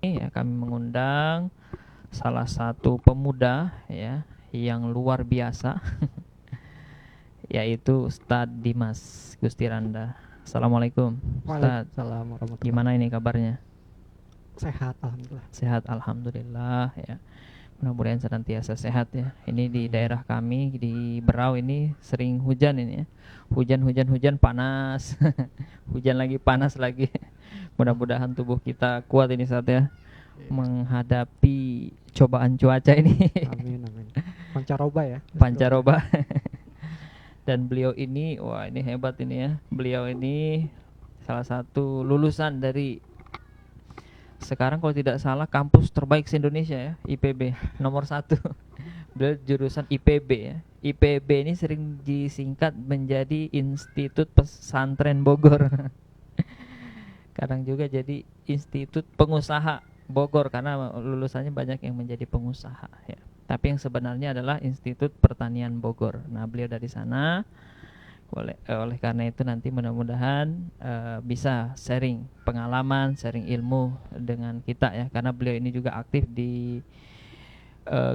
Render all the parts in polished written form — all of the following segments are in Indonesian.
Ya, kami mengundang salah satu pemuda ya yang luar biasa yaitu Ustadz Dimas Gustiranda. Assalamualaikum Ustadz. Waalaikumsalam warahmatullahi Gimana ini wabarakatuh. kabarnya? Sehat, alhamdulillah. Sehat alhamdulillah ya. Mudah-mudahan senantiasa sehat ya. Ini di Amin. daerah kami di Berau ini sering hujan ini ya. Hujan panas. Hujan lagi panas lagi. Mudah-mudahan tubuh kita kuat ini saat ya Iya. menghadapi cobaan cuaca ini. Amin, amin. Pancaroba ya. Bismillahirrahmanirrahim. Pancaroba. Dan beliau ini, wah ini hebat ini ya. Beliau ini salah satu lulusan dari, sekarang kalau tidak salah, kampus terbaik se-Indonesia ya, IPB nomor 1. Beliau jurusan IPB ya. IPB ini sering disingkat menjadi Institut Pesantren Bogor. Kadang juga jadi Institut Pengusaha Bogor karena lulusannya banyak yang menjadi pengusaha ya. Tapi yang sebenarnya adalah Institut Pertanian Bogor. Nah, beliau dari sana. Oleh karena itu nanti mudah-mudahan bisa sharing pengalaman, sharing ilmu dengan kita ya, karena beliau ini juga aktif di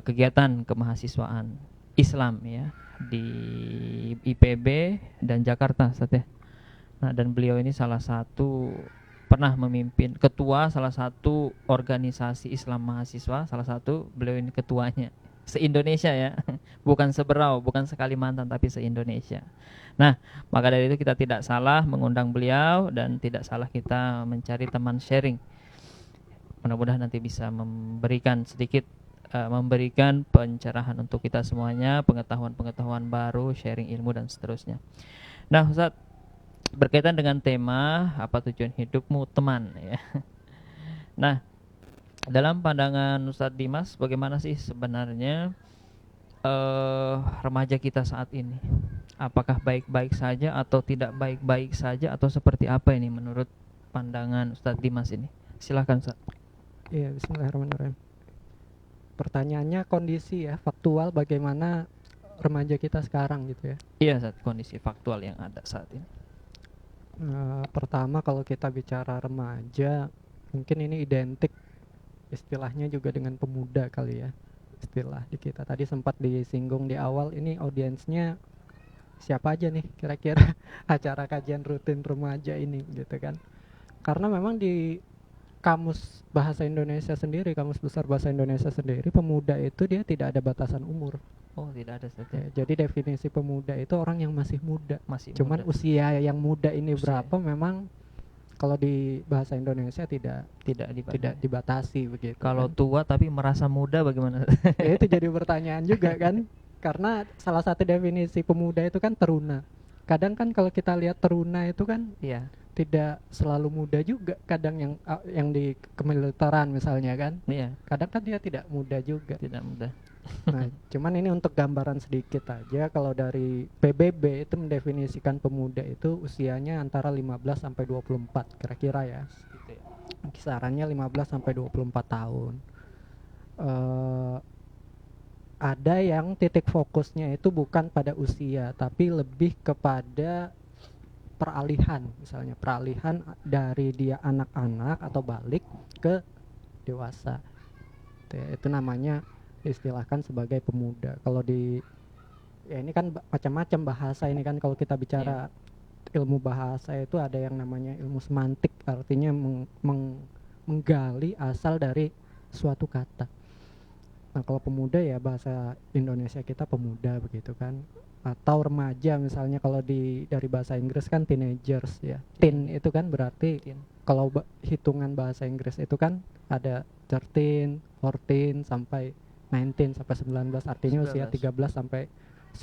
kegiatan kemahasiswaan Islam ya di IPB dan Jakarta Ustaz ya. Nah, dan beliau ini salah satu pernah memimpin ketua salah satu organisasi Islam mahasiswa, salah satu beliau ini ketuanya se-Indonesia ya. Bukan seberau, bukan se-Kalimantan tapi se-Indonesia. Nah, maka dari itu kita tidak salah mengundang beliau dan tidak salah kita mencari teman sharing. Mudah-mudahan nanti bisa memberikan sedikit memberikan pencerahan untuk kita semuanya, pengetahuan-pengetahuan baru, sharing ilmu dan seterusnya. Nah, Ustaz, berkaitan dengan tema apa tujuan hidupmu teman ya. Nah, dalam pandangan Ustadz Dimas, bagaimana sih sebenarnya remaja kita saat ini? Apakah baik-baik saja atau tidak baik-baik saja atau seperti apa ini menurut pandangan Ustadz Dimas ini? Silahkan Ustadz. Iya, bismillahirrahmanirrahim. Pertanyaannya kondisi ya, faktual bagaimana remaja kita sekarang gitu ya. Iya Ustadz, kondisi faktual yang ada saat ini. Pertama kalau kita bicara remaja, mungkin ini identik istilahnya juga dengan pemuda kali ya. Istilah di kita tadi sempat disinggung di awal, ini audiensnya siapa aja nih kira-kira acara kajian rutin remaja ini gitu kan. Karena memang di kamus bahasa Indonesia sendiri, kamus besar bahasa Indonesia sendiri, pemuda itu dia tidak ada batasan umur. Oh, tidak ada Ustadz ya. Jadi definisi pemuda itu orang yang masih muda. Masih Cuman muda. usia yang muda ini Usia. berapa memang kalau di bahasa Indonesia tidak dibatasi begitu. Kalau kan. tua tapi merasa muda bagaimana? Ya itu jadi pertanyaan juga kan. Karena salah satu definisi pemuda itu kan teruna. Kadang kan kalau kita lihat teruna itu kan Iya. tidak selalu muda juga. Kadang yang di kemiliteran misalnya kan. Iya, Kadang kan dia tidak muda juga. tidak muda. Nah, cuman ini untuk gambaran sedikit aja. Kalau dari PBB itu mendefinisikan pemuda itu usianya antara 15 sampai 24 kira-kira ya. Gitu ya. Kisarannya 15 sampai 24 tahun. Ada yang titik fokusnya itu bukan pada usia, tapi lebih kepada peralihan. Misalnya peralihan dari dia anak-anak atau balik ke dewasa. Itu namanya istilahkan sebagai pemuda. Kalau di ya ini kan macam-macam bahasa ini kan, kalau kita bicara ilmu bahasa itu ada yang namanya ilmu semantik, artinya menggali asal dari suatu kata. Nah, kalau pemuda ya bahasa Indonesia kita pemuda begitu kan. Atau remaja misalnya, kalau dari bahasa Inggris kan teenagers ya. Teen itu kan berarti kalau hitungan bahasa Inggris itu kan ada 13, 14 sampai 19 sampai 19, artinya 19. usia 13 sampai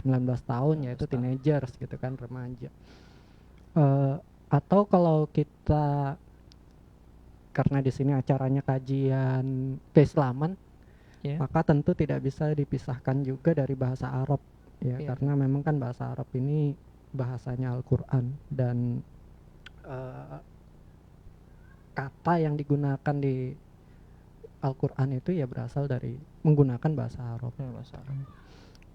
19 tahun 19 yaitu tahun. teenagers gitu kan, remaja. Atau kalau kita, karena di sini acaranya kajian keislaman, maka tentu tidak bisa dipisahkan juga dari bahasa Arab ya, karena memang kan bahasa Arab ini bahasanya Al-Qur'an dan kata yang digunakan di Al-Qur'an itu ya berasal dari menggunakan bahasa Arab.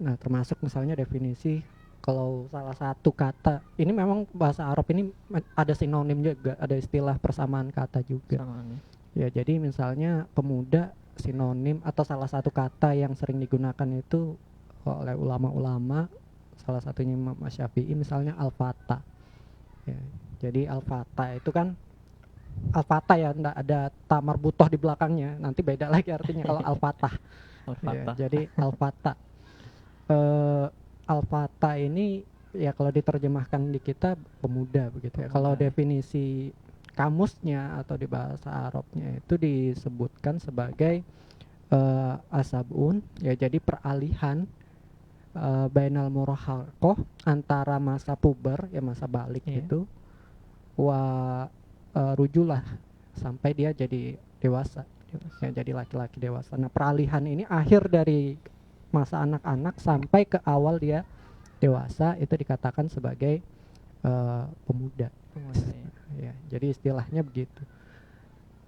Nah, termasuk misalnya definisi, kalau salah satu kata ini memang bahasa Arab ini ada sinonim juga, ada istilah persamaan kata juga. Ya, jadi misalnya pemuda sinonim atau salah satu kata yang sering digunakan itu oleh ulama-ulama, salah satunya Imam Syafi'i misalnya al-fata. Ya, jadi al-fata itu kan al-fata ya, enggak ada ta marbutoh di belakangnya. Nanti beda lagi artinya kalau al-fatah. Ya, Al-Fatah. jadi al-fata. Eh, al-fata ini ya kalau diterjemahkan di kita pemuda begitu ya. Kalau Pemuda. definisi kamusnya atau di bahasa Arabnya itu disebutkan sebagai asabun, ya jadi peralihan bainal murahakoh, antara masa puber ya masa balik Iya. itu wa rujulah sampai dia jadi dewasa, ya jadi laki-laki dewasa. Nah, peralihan ini akhir dari masa anak-anak sampai ke awal dia dewasa itu dikatakan sebagai pemuda. Pemuda, ya. Ya, jadi istilahnya begitu.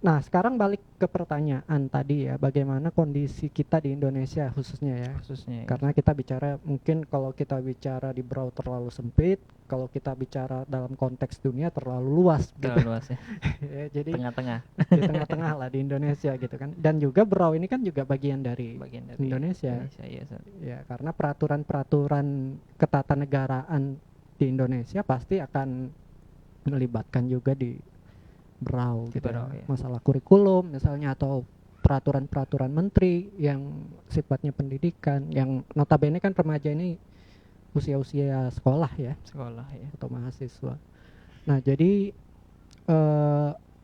Nah, sekarang balik ke pertanyaan tadi ya, bagaimana kondisi kita di Indonesia khususnya ya. Khususnya ya. Karena kita bicara, mungkin kalau kita bicara di Brau terlalu sempit, kalau kita bicara dalam konteks dunia terlalu luas Terlalu gitu. luas ya. Ya, jadi Tengah-tengah. di tengah-tengah lah di Indonesia gitu kan. Dan juga Brau ini kan juga bagian dari Bagian dari Indonesia. iya, Ustaz. Ya, karena peraturan-peraturan ketatanegaraan di Indonesia pasti akan melibatkan juga di Brau Di gitu Brau, ya. ya. Masalah kurikulum misalnya atau peraturan-peraturan menteri yang sifatnya pendidikan, yang notabene kan remaja ini usia-usia sekolah ya Sekolah ya. atau mahasiswa. Nah, jadi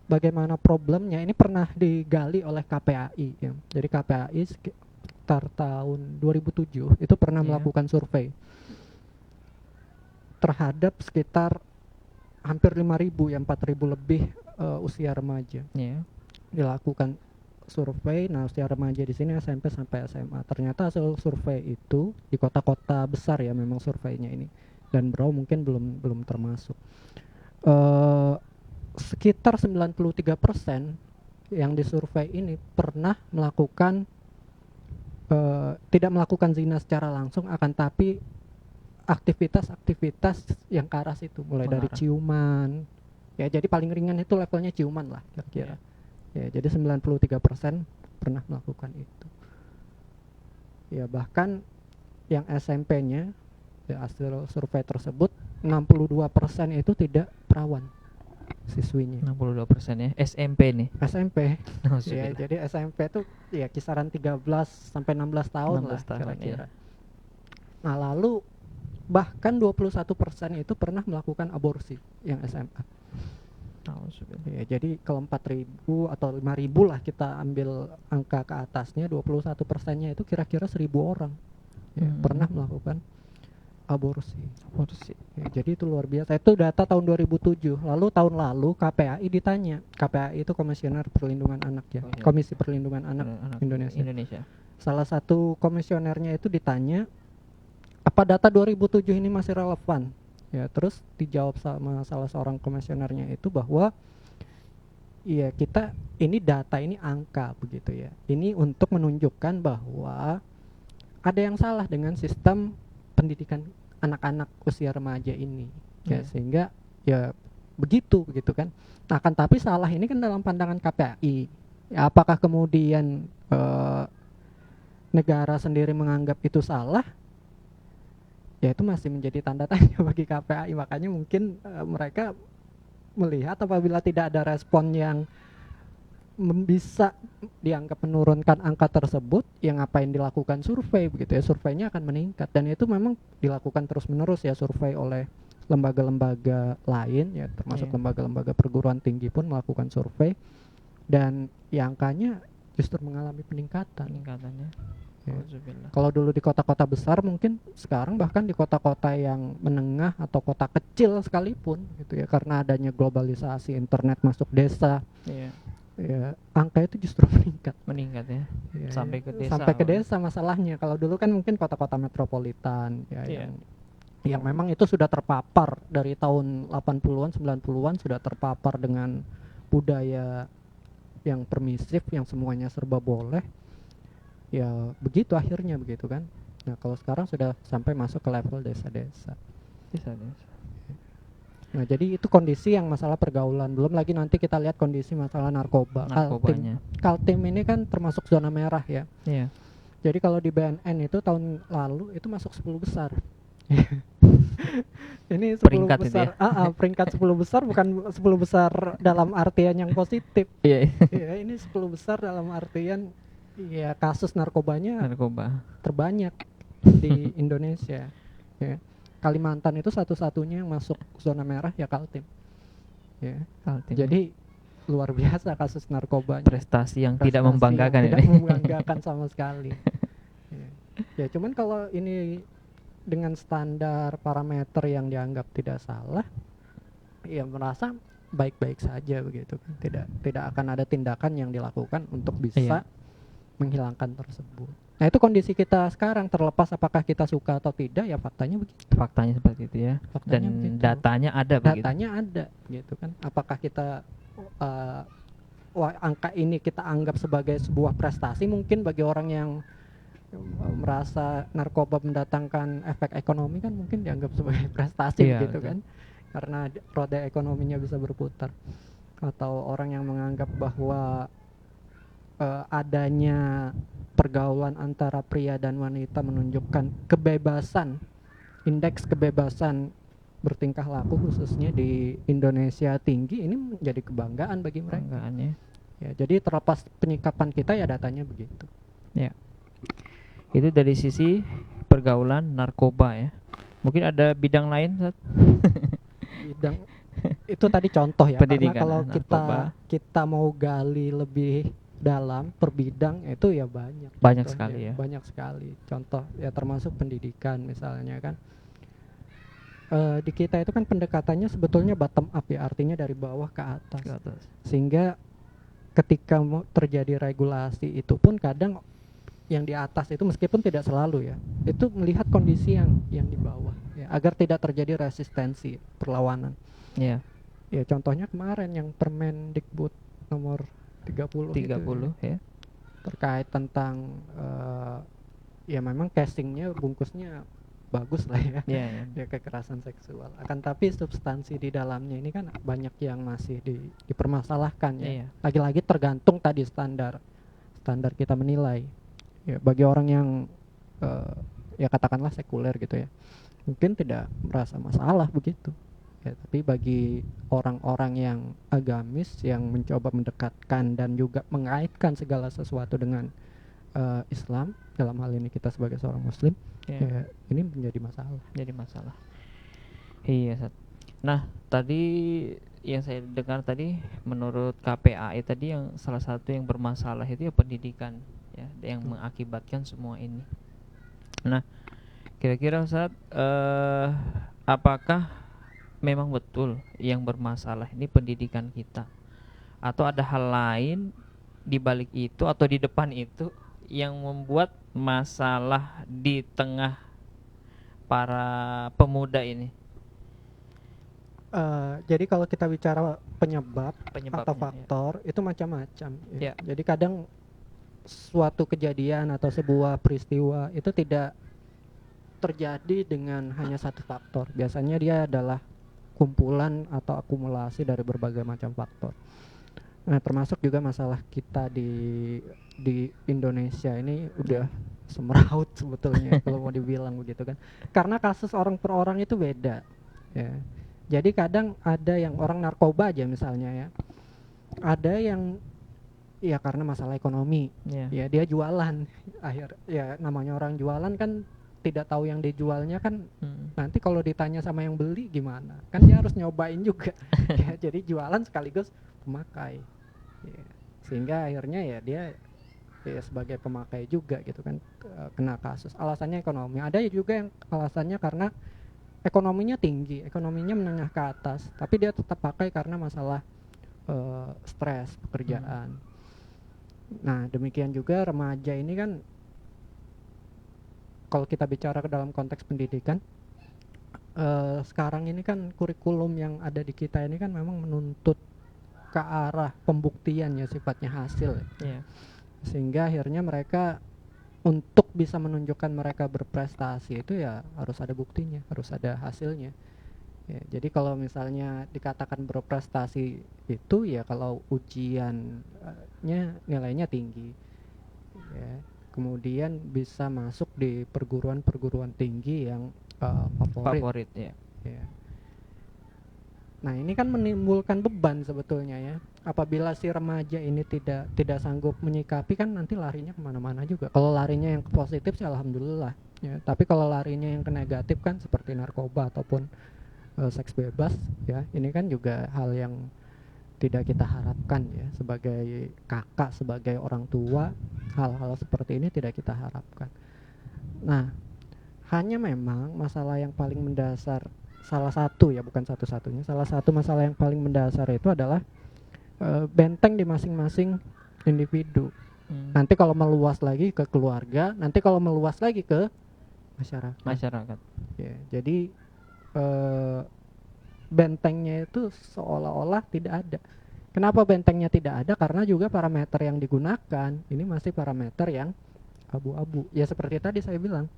bagaimana problemnya ini pernah digali oleh KPAI ya. Jadi KPAI sekitar tahun 2007 itu pernah Iya. melakukan survei terhadap sekitar hampir 5.000 ya, 4.000 lebih usia remaja. Iya. Dilakukan survei. Nah, usia remaja di sini SMP sampai SMA. Ternyata hasil survei itu di kota-kota besar ya, memang surveinya ini. Dan Brau mungkin belum termasuk. Sekitar 93% yang disurvei ini pernah melakukan tidak melakukan zina secara langsung, akan tapi aktivitas-aktivitas yang ke arah situ, mulai dari Mengarah. ciuman. Ya, jadi paling ringan itu levelnya ciuman lah kira-kira. Iya. Ya, jadi 93% pernah melakukan itu. Ya, bahkan yang SMP-nya ya, hasil survei tersebut 62% itu tidak perawan siswinya. 62% ya. SMP nih. SMP. Ya, Alhamdulillah. jadi SMP tuh ya kisaran 13 sampai 16 tahun 16 lah tahun, kira-kira. ya. Nah, lalu bahkan 21% itu pernah melakukan aborsi yang SMA. Alhamdulillah. Ya, jadi kalau 4.000 atau 5.000 lah kita ambil angka ke atasnya, 21%-nya itu kira-kira 1.000 orang ya, pernah melakukan aborsi. Aborsi. Ya, jadi itu luar biasa. Itu data tahun 2007. Lalu tahun lalu KPAI ditanya. KPAI itu Komisioner Perlindungan Anak ya. Komisi Perlindungan Anak Indonesia. Salah satu komisionernya itu ditanya, apa data 2007 ini masih relevan? Ya, terus dijawab sama salah seorang komisionernya itu bahwa iya, kita ini data, ini angka begitu ya. Ini untuk menunjukkan bahwa ada yang salah dengan sistem pendidikan anak-anak usia remaja ini. Ya, sehingga ya begitu kan. Nah, kan tapi salah ini kan dalam pandangan KPAI. Ya, apakah kemudian negara sendiri menganggap itu salah? Ya, itu masih menjadi tanda tanya bagi KPAI. Makanya mungkin mereka melihat apabila tidak ada respon yang bisa dianggap menurunkan angka tersebut, yang ngapain dilakukan survei begitu ya. Surveinya akan meningkat, dan itu memang dilakukan terus menerus ya, survei oleh lembaga-lembaga lain ya, termasuk lembaga-lembaga perguruan tinggi pun melakukan survei, dan ya angkanya justru mengalami peningkatannya. Ya. Kalau dulu di kota-kota besar, mungkin sekarang bahkan di kota-kota yang menengah atau kota kecil sekalipun gitu ya, karena adanya globalisasi, internet masuk desa, ya angka itu justru meningkat ya. Sampai ke desa. Sampai ke desa masalahnya. Kalau dulu kan mungkin kota-kota metropolitan ya, yang memang itu sudah terpapar dari tahun 80-an 90-an, sudah terpapar dengan budaya yang permisif, yang semuanya serba boleh. Ya begitu akhirnya begitu kan. Nah, kalau sekarang sudah sampai masuk ke level desa-desa. Nah, jadi itu kondisi yang masalah pergaulan. Belum lagi nanti kita lihat kondisi masalah narkoba. Narkobanya. Kaltim ini kan termasuk zona merah ya. Iya. Jadi kalau di BNN itu tahun lalu itu masuk 10 besar. Ini 10 Peringkat itu besar. ya. Peringkat 10 besar bukan 10 besar dalam artian yang positif. Iya. Ya, ini 10 besar dalam artian ya kasus narkobanya Narkoba. terbanyak di Indonesia. Ya. Kalimantan itu satu-satunya yang masuk zona merah ya Kaltim. Ya. Kaltim. Jadi luar biasa kasus narkobanya. Prestasi yang tidak Prestasi membanggakan yang tidak ini. membanggakan sama sekali. Ya, cuman kalau ini dengan standar parameter yang dianggap tidak salah, ya merasa baik-baik saja begitu kan. Tidak akan ada tindakan yang dilakukan untuk bisa menghilangkan tersebut. Nah, itu kondisi kita sekarang, terlepas apakah kita suka atau tidak, ya faktanya begitu. Faktanya seperti itu ya. Faktanya Dan begitu. datanya ada begitu. Datanya ada gitu kan. Apakah kita angka ini kita anggap sebagai sebuah prestasi mungkin bagi orang yang merasa narkoba mendatangkan efek ekonomi kan mungkin dianggap sebagai prestasi gitu kan, karena roda ekonominya bisa berputar. Atau orang yang menganggap bahwa adanya pergaulan antara pria dan wanita menunjukkan kebebasan, indeks kebebasan bertingkah laku khususnya di Indonesia tinggi, ini menjadi kebanggaan bagi mereka. Kebanggaannya. Ya, jadi terlepas penyikapan kita ya datanya begitu. Ya. Itu dari sisi pergaulan narkoba ya. Mungkin ada bidang lain, Sat? Bidang itu tadi contoh ya. Pendidikan, karena kalau narkoba. kita mau gali lebih dalam per bidang itu ya banyak. Banyak contohnya. sekali ya. Banyak sekali. Contoh ya termasuk pendidikan misalnya kan. Di kita itu kan pendekatannya sebetulnya bottom up ya, artinya dari bawah ke atas. Ke atas. Sehingga ketika mau terjadi regulasi itu pun kadang yang di atas itu meskipun tidak selalu ya, itu melihat kondisi yang di bawah ya, agar tidak terjadi resistensi perlawanan. Iya. Ya contohnya kemarin yang Permendikbud nomor 30 30 itu, ya. terkait tentang ya memang casingnya bungkusnya bagus lah ya. Iya. Ya kekerasan seksual. Akan tapi substansi di dalamnya ini kan banyak yang masih dipermasalahkan ya. Iya. Lagi-lagi tergantung tadi standar kita menilai. Ya bagi orang yang ya katakanlah sekuler gitu ya, mungkin tidak merasa masalah begitu. Ya, tapi bagi orang-orang yang agamis yang mencoba mendekatkan dan juga mengaitkan segala sesuatu dengan Islam, dalam hal ini kita sebagai seorang muslim, ya, ini menjadi masalah. Jadi masalah. Iya, Sat. Nah, tadi yang saya dengar tadi menurut KPAI tadi yang salah satu yang bermasalah itu ya pendidikan ya, yang mengakibatkan semua ini. Nah, kira-kira Ustaz, apakah memang betul yang bermasalah ini pendidikan kita, atau ada hal lain di balik itu atau di depan itu yang membuat masalah di tengah para pemuda ini? Jadi kalau kita bicara penyebab atau Penyebabnya, faktor itu macam-macam ya. Ya. Jadi kadang suatu kejadian atau sebuah peristiwa itu tidak terjadi dengan hanya satu faktor. Biasanya dia adalah kumpulan atau akumulasi dari berbagai macam faktor. Nah, termasuk juga masalah kita di Indonesia ini udah semeraut sebetulnya kalau mau dibilang begitu kan. Karena kasus orang per orang itu beda. Ya. Jadi kadang ada yang orang narkoba aja misalnya ya. Ada yang ya karena masalah ekonomi. Ya dia jualan. Ya namanya orang jualan kan tidak tahu yang dijualnya kan. Nanti kalau ditanya sama yang beli gimana? Kan dia harus nyobain juga. Ya, jadi jualan sekaligus pemakai. Ya. Sehingga akhirnya ya dia ya sebagai pemakai juga gitu kan kena kasus. Alasannya ekonomi. Ada juga yang alasannya karena ekonominya tinggi, ekonominya menengah ke atas, tapi dia tetap pakai karena masalah stres pekerjaan. Nah, demikian juga remaja ini kan kalau kita bicara ke dalam konteks pendidikan, sekarang ini kan kurikulum yang ada di kita ini kan memang menuntut ke arah pembuktian ya, sifatnya hasil. Yeah. Sehingga akhirnya mereka untuk bisa menunjukkan mereka berprestasi itu ya harus ada buktinya, harus ada hasilnya. Ya, jadi kalau misalnya dikatakan berprestasi itu ya kalau ujiannya nilainya tinggi, ya. Kemudian bisa masuk di perguruan-perguruan tinggi yang favorit. Favorit ya. Ya. Nah ini kan menimbulkan beban sebetulnya ya. Apabila si remaja ini tidak sanggup menyikapi, kan nanti larinya kemana-mana juga. Kalau larinya yang ke positif sih alhamdulillah. Ya. Tapi kalau larinya yang ke negatif kan seperti narkoba ataupun seks bebas, ya ini kan juga hal yang tidak kita harapkan ya. Sebagai kakak, sebagai orang tua, hal-hal seperti ini tidak kita harapkan. Nah, hanya memang masalah yang paling mendasar, salah satu ya, bukan satu-satunya, salah satu masalah yang paling mendasar itu adalah benteng di masing-masing individu. Nanti kalau meluas lagi ke keluarga, nanti kalau meluas lagi ke masyarakat. Ya, jadi bentengnya itu seolah-olah tidak ada. Kenapa bentengnya tidak ada? Karena juga parameter yang digunakan ini masih parameter yang abu-abu. Ya seperti tadi saya bilang,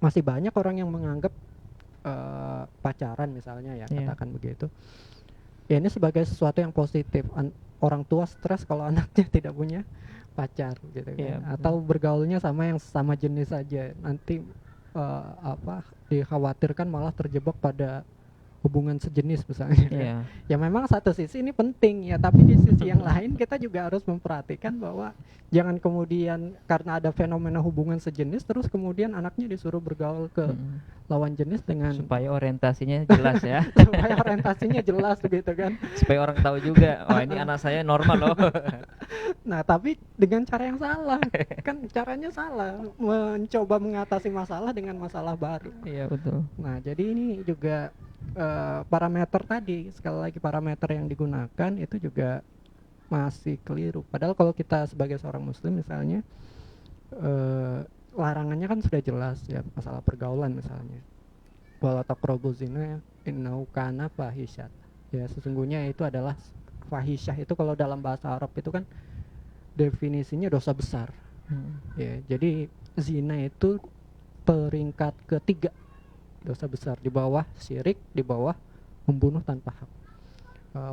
masih banyak orang yang menganggap pacaran misalnya ya, katakan begitu. Ya ini sebagai sesuatu yang positif. Orang tua stres kalau anaknya tidak punya pacar gitu kan. Atau bergaulnya sama yang sama jenis saja. Nanti dikhawatirkan malah terjebak pada hubungan sejenis misalnya. Ya memang satu sisi ini penting ya, tapi di sisi yang lain kita juga harus memperhatikan bahwa jangan kemudian karena ada fenomena hubungan sejenis terus kemudian anaknya disuruh bergaul ke lawan jenis dengan supaya orientasinya jelas ya. Supaya orientasinya jelas gitu kan. Supaya orang tahu juga, oh ini anak saya normal loh. Nah, tapi dengan cara yang salah. Kan caranya salah, mencoba mengatasi masalah dengan masalah baru. Iya, betul. Nah, jadi ini juga parameter tadi, sekali lagi parameter yang digunakan itu juga masih keliru. Padahal kalau kita sebagai seorang muslim misalnya larangannya kan sudah jelas ya, masalah pergaulan misalnya. Wala taqrabu zina innahu kana fahisyat. Ya sesungguhnya itu adalah fahisyah, itu kalau dalam bahasa Arab itu kan definisinya dosa besar. Ya, jadi zina itu peringkat ketiga dosa besar, di bawah syirik, di bawah membunuh tanpa hak,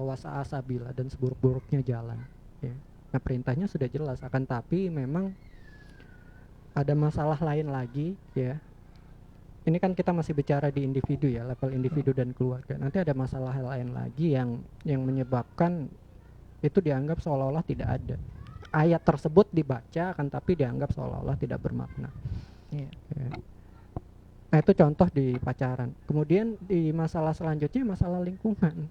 wasa asabila, dan seburuk-buruknya jalan ya. Nah perintahnya sudah jelas, akan tapi memang ada masalah lain lagi ya. Ini kan kita masih bicara di individu ya, level individu dan keluarga. Nanti ada masalah lain lagi yang menyebabkan itu dianggap seolah-olah tidak ada. Ayat tersebut dibaca akan tapi dianggap seolah-olah tidak bermakna ya. Nah itu contoh di pacaran. Kemudian di masalah selanjutnya masalah lingkungan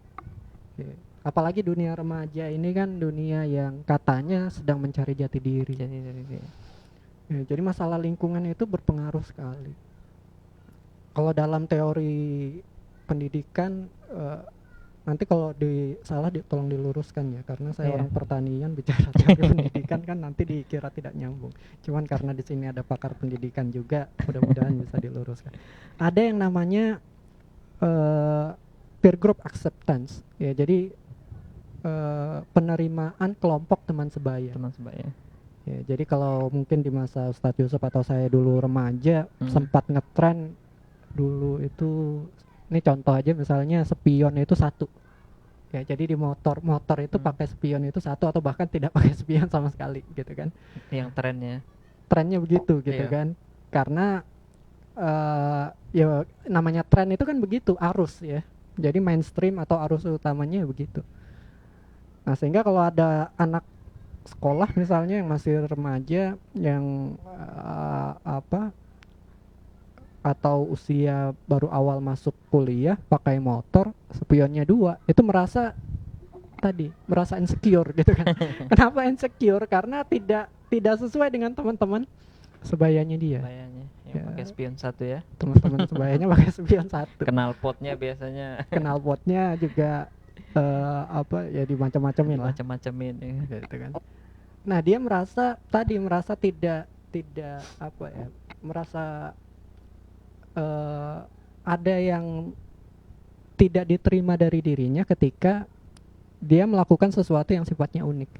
ya. Apalagi dunia remaja ini kan dunia yang katanya sedang mencari jati diri ya, jadi masalah lingkungan itu berpengaruh sekali. Kalau dalam teori pendidikan nanti kalau salah tolong diluruskan ya, karena saya orang pertanian bicara teori pendidikan kan nanti dikira tidak nyambung. Cuman karena di sini ada pakar pendidikan juga, mudah-mudahan bisa diluruskan. Ada yang namanya peer group acceptance ya, jadi penerimaan kelompok teman sebaya. Ya, jadi kalau mungkin di masa Ustadz Yusuf atau saya dulu remaja sempat ngetren dulu itu, ini contoh aja misalnya spion itu satu ya, jadi di motor itu pakai spion itu satu atau bahkan tidak pakai spion sama sekali gitu kan, yang trennya begitu gitu kan, karena ya namanya tren itu kan begitu, arus ya, jadi mainstream atau arus utamanya begitu. Nah sehingga kalau ada anak sekolah misalnya yang masih remaja yang atau usia baru awal masuk kuliah pakai motor spionnya 2, itu merasa insecure gitu kan. Kenapa insecure? Karena tidak sesuai dengan teman-teman sebayanya dia. Ya, pakai spion 1 ya. Teman-teman sebayanya pakai spion 1. Knalpotnya biasanya. Knalpotnya juga ya dimacam-macamin lah. Macam-macamin ya. Gitu kan. Nah, dia merasa tidak merasa ada yang tidak diterima dari dirinya ketika dia melakukan sesuatu yang sifatnya unik.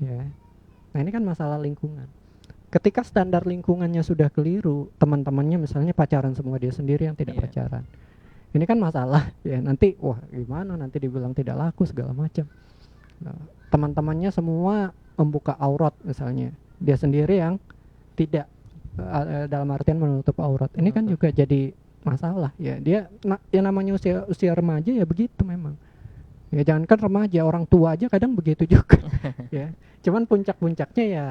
Ya. Nah, ini kan masalah lingkungan. Ketika standar lingkungannya sudah keliru, teman-temannya misalnya pacaran semua, dia sendiri yang tidak pacaran. Ini kan masalah ya, nanti wah gimana nanti dibilang tidak laku segala macam. Nah, teman-temannya semua membuka aurat misalnya, dia sendiri yang tidak, dalam artian menutup aurat. Ini kan Menutup. juga jadi masalah ya. Dia yang namanya usia usia remaja ya begitu memang. Ya jangankan remaja, orang tua aja kadang begitu juga. Ya. Cuman puncak-puncaknya ya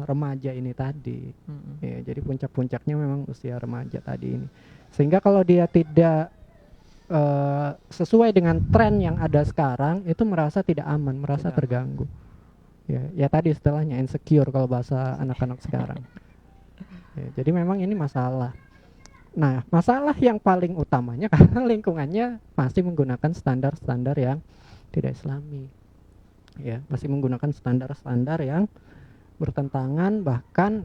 remaja ini tadi. Mm-mm. Ya, jadi puncak-puncaknya memang usia remaja tadi ini. Sehingga kalau dia tidak sesuai dengan tren yang ada sekarang, itu merasa tidak aman, merasa Tidak aman. terganggu. Ya, ya tadi istilahnya insecure kalau bahasa anak-anak sekarang. Ya, jadi memang ini masalah. Nah, masalah yang paling utamanya karena lingkungannya masih menggunakan standar-standar yang tidak Islami. Ya, masih menggunakan standar-standar yang bertentangan, bahkan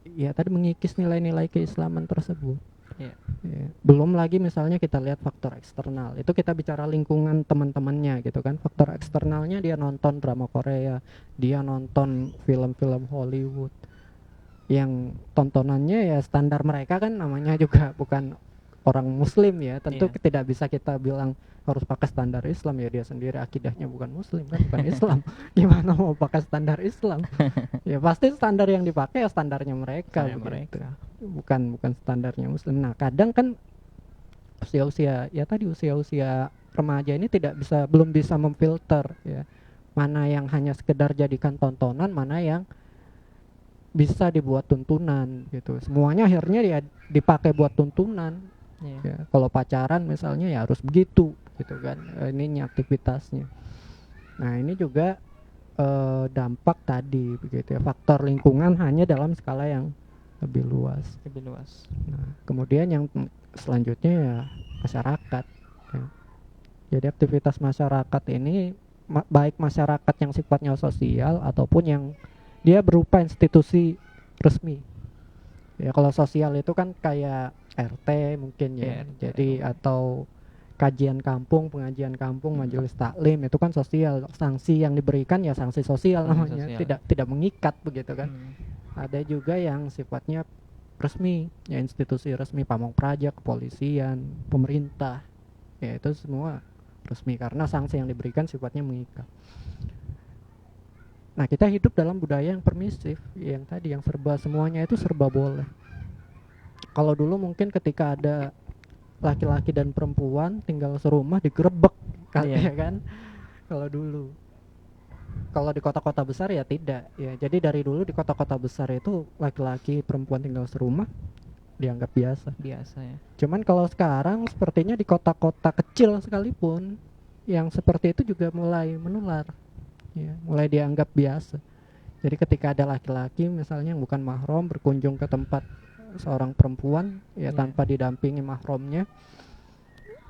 ya tadi mengikis nilai-nilai keislaman tersebut. Iya. Ya, belum lagi misalnya kita lihat faktor eksternal. Itu kita bicara lingkungan teman-temannya gitu kan. Faktor eksternalnya dia nonton drama Korea, dia nonton film-film Hollywood yang tontonannya ya standar mereka kan namanya juga bukan orang muslim ya. Tentu Iya. tidak bisa kita bilang harus pakai standar Islam, ya dia sendiri akidahnya bukan muslim kan, bukan Islam. Gimana mau pakai standar Islam? Ya pasti standar yang dipakai ya standarnya mereka Standar begitu. mereka. Bukan standarnya muslim. Nah, kadang kan usia-usia ya tadi usia-usia remaja ini belum bisa memfilter ya. Mana yang hanya sekedar jadikan tontonan, mana yang bisa dibuat tuntunan gitu. Semuanya akhirnya ya dipakai buat tuntunan. Iya. Ya, kalau pacaran misalnya ya harus begitu gitu kan. Ininya aktivitasnya. Nah, ini juga dampak tadi begitu ya. Faktor lingkungan hanya dalam skala yang lebih luas. Lebih luas. Nah, kemudian yang selanjutnya ya masyarakat. Ya. Jadi aktivitas masyarakat ini baik masyarakat yang sifatnya sosial ataupun yang dia berupa institusi resmi. Ya kalau sosial itu kan kayak RT mungkin ya. Iya, RT. Jadi atau kajian kampung, pengajian kampung, majelis taklim itu kan sosial. Sanksi yang diberikan ya sanksi sosial Sanksi namanya, sosial. tidak mengikat begitu kan. Hmm. Ada juga yang sifatnya resmi, ya institusi resmi, pamong praja, kepolisian, pemerintah. Ya itu semua resmi karena sanksi yang diberikan sifatnya mengikat. Nah, kita hidup dalam budaya yang permisif, yang tadi yang serba semuanya itu serba boleh. Kalau dulu mungkin ketika ada laki-laki dan perempuan tinggal serumah digerebek Iya. ya kan. Kalau dulu. Kalau di kota-kota besar ya tidak ya. Jadi dari dulu di kota-kota besar itu laki-laki perempuan tinggal serumah dianggap biasa. Biasa ya. Cuman kalau sekarang sepertinya di kota-kota kecil sekalipun yang seperti itu juga mulai menular. Ya, mulai dianggap biasa. Jadi ketika ada laki-laki misalnya yang bukan mahram berkunjung ke tempat seorang perempuan ya tanpa didampingi mahramnya,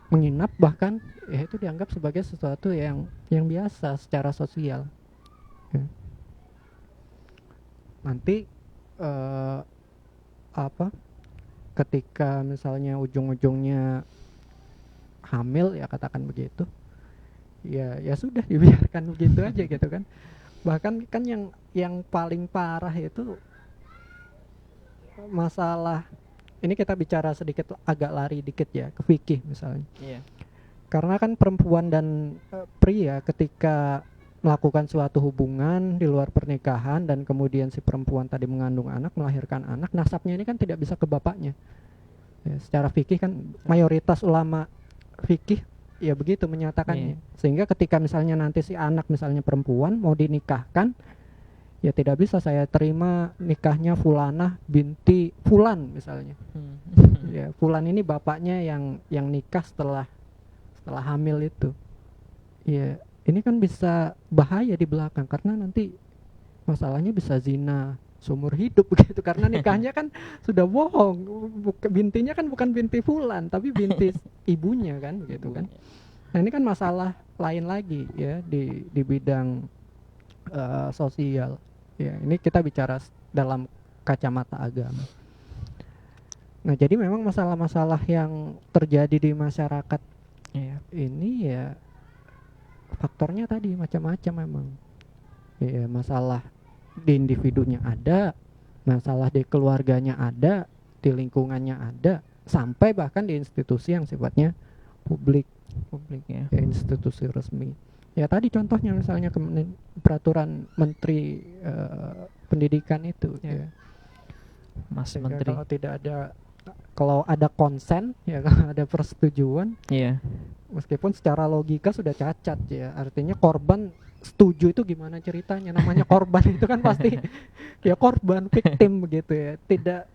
menginap bahkan ya itu dianggap sebagai sesuatu yang biasa secara sosial. Ya. Nanti ketika misalnya ujung-ujungnya hamil ya katakan begitu, ya sudah dibiarkan begitu aja gitu kan. Bahkan kan yang paling parah itu masalah ini kita bicara sedikit agak lari dikit ya ke fikih misalnya. Iya. Karena kan perempuan dan pria ketika melakukan suatu hubungan di luar pernikahan dan kemudian si perempuan tadi mengandung anak, melahirkan anak, nasabnya ini kan tidak bisa ke bapaknya. Ya, secara fikih kan mayoritas ulama fikih ya begitu menyatakannya. Sehingga ketika misalnya nanti si anak misalnya perempuan mau dinikahkan, ya tidak bisa saya terima nikahnya Fulanah binti Fulan misalnya. Ya, Fulan ini bapaknya yang nikah setelah hamil itu. Ya, ini kan bisa bahaya di belakang karena nanti masalahnya bisa zina seumur hidup begitu karena nikahnya kan sudah bohong. Bintinya kan bukan binti Fulan tapi binti ibunya kan begitu kan. Nah, ini kan masalah lain lagi ya di bidang sosial. Ya, ini kita bicara dalam kacamata agama. Nah, jadi memang masalah-masalah yang terjadi di masyarakat ini ya faktornya tadi macam-macam memang. Ya, masalah di individunya ada, masalah di keluarganya ada, di lingkungannya ada, sampai bahkan di institusi yang sifatnya publik, Publik ya. ya institusi resmi. Ya tadi contohnya misalnya peraturan menteri pendidikan itu Ya. ya. Mas Sehingga Menteri. kalau ada konsen ya kalau ada persetujuan, Iya. meskipun secara logika sudah cacat ya, artinya korban setuju itu gimana ceritanya, namanya korban itu kan pasti ya korban victim begitu ya,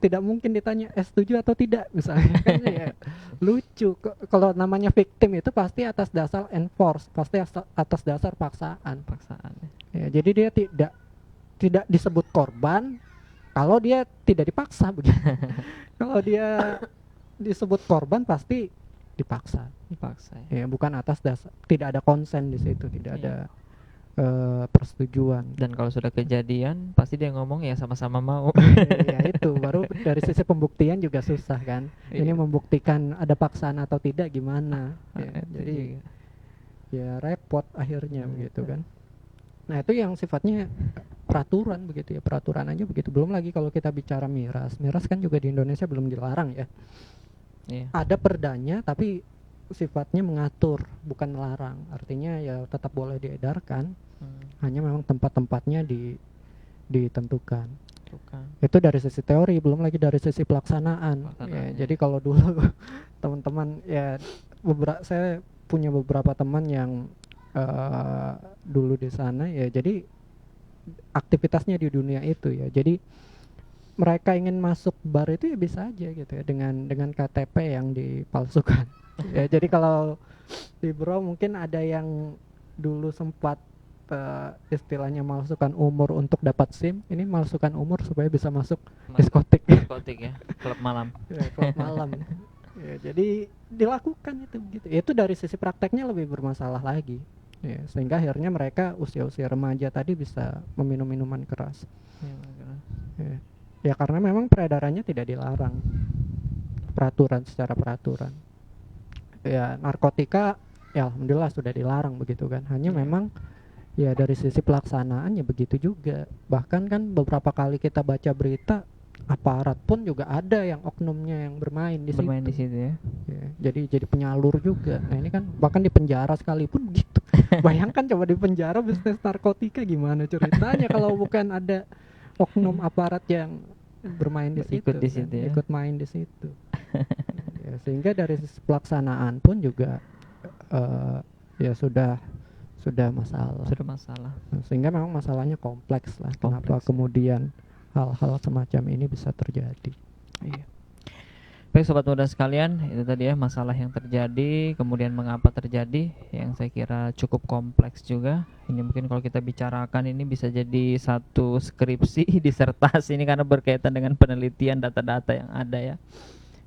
tidak mungkin ditanya setuju atau tidak misalnya kan ya lucu. Kalau namanya victim itu pasti atas dasar enforce, pasti atas dasar paksaan Paksaan. ya, jadi dia tidak disebut korban kalau dia tidak dipaksa begitu. Kalau dia disebut korban pasti dipaksa Dipaksa ya, ya. bukan atas dasar, tidak ada konsen di situ, tidak Iya. ada persetujuan. Dan kalau sudah kejadian pasti dia ngomong ya sama-sama mau. Ya itu baru dari sisi pembuktian juga susah kan. Ini Iya. membuktikan ada paksaan atau tidak gimana ya, Itu jadi juga. ya repot akhirnya begitu Betul. kan. Nah itu yang sifatnya peraturan begitu ya, peraturan aja begitu. Belum lagi kalau kita bicara miras kan juga di Indonesia belum dilarang ya. Iya. Ada perdanya tapi sifatnya mengatur bukan melarang, artinya ya tetap boleh diedarkan, hanya memang tempat-tempatnya ditentukan. Bukan. Itu dari sisi teori, belum lagi dari sisi pelaksanaan. Ya, jadi kalau dulu teman-teman ya, saya punya beberapa teman yang dulu di sana ya, jadi aktivitasnya di dunia itu ya. Jadi mereka ingin masuk bar itu ya bisa aja gitu ya, dengan KTP yang dipalsukan. Ya, jadi kalau di Bro mungkin ada yang dulu sempat istilahnya malsukan umur untuk dapat SIM, ini malsukan umur supaya bisa masuk diskotik. Diskotik ya, klub malam. Ya, klub malam. Ya, jadi dilakukan itu begitu. Itu dari sisi prakteknya lebih bermasalah lagi. Ya, sehingga akhirnya mereka usia-usia remaja tadi bisa meminum minuman keras. Ya, ya karena memang peredarannya tidak dilarang. Secara peraturan. Ya narkotika ya alhamdulillah sudah dilarang begitu kan. Hanya memang ya dari sisi pelaksanaan ya begitu juga. Bahkan kan beberapa kali kita baca berita, aparat pun juga ada yang oknumnya yang bermain di situ ya. Ya, jadi penyalur juga. Nah ini kan bahkan di penjara sekalipun begitu. Bayangkan coba di penjara bisnis narkotika gimana ceritanya kalau bukan ada oknum aparat yang bermain di situ, Ikut di situ ya. ikut main di situ. Ya, sehingga dari sisi pelaksanaan pun juga ya sudah masalah. Sudah masalah. Nah, sehingga memang masalahnya kompleks lah. Kenapa Kompleks. kemudian hal-hal semacam ini bisa terjadi? Iya. Baik sobat muda sekalian, itu tadi ya masalah yang terjadi, kemudian mengapa terjadi, yang saya kira cukup kompleks juga. Ini mungkin kalau kita bicarakan ini bisa jadi satu skripsi, disertasi ini karena berkaitan dengan penelitian data-data yang ada ya.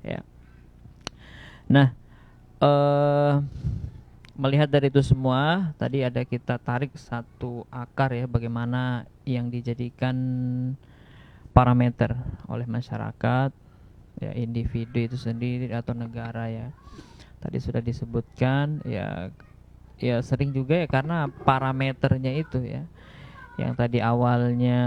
Ya. Nah, melihat dari itu semua, tadi ada kita tarik satu akar ya, bagaimana yang dijadikan parameter oleh masyarakat, ya individu itu sendiri atau negara ya. Tadi sudah disebutkan ya sering juga ya karena parameternya itu ya. Yang tadi awalnya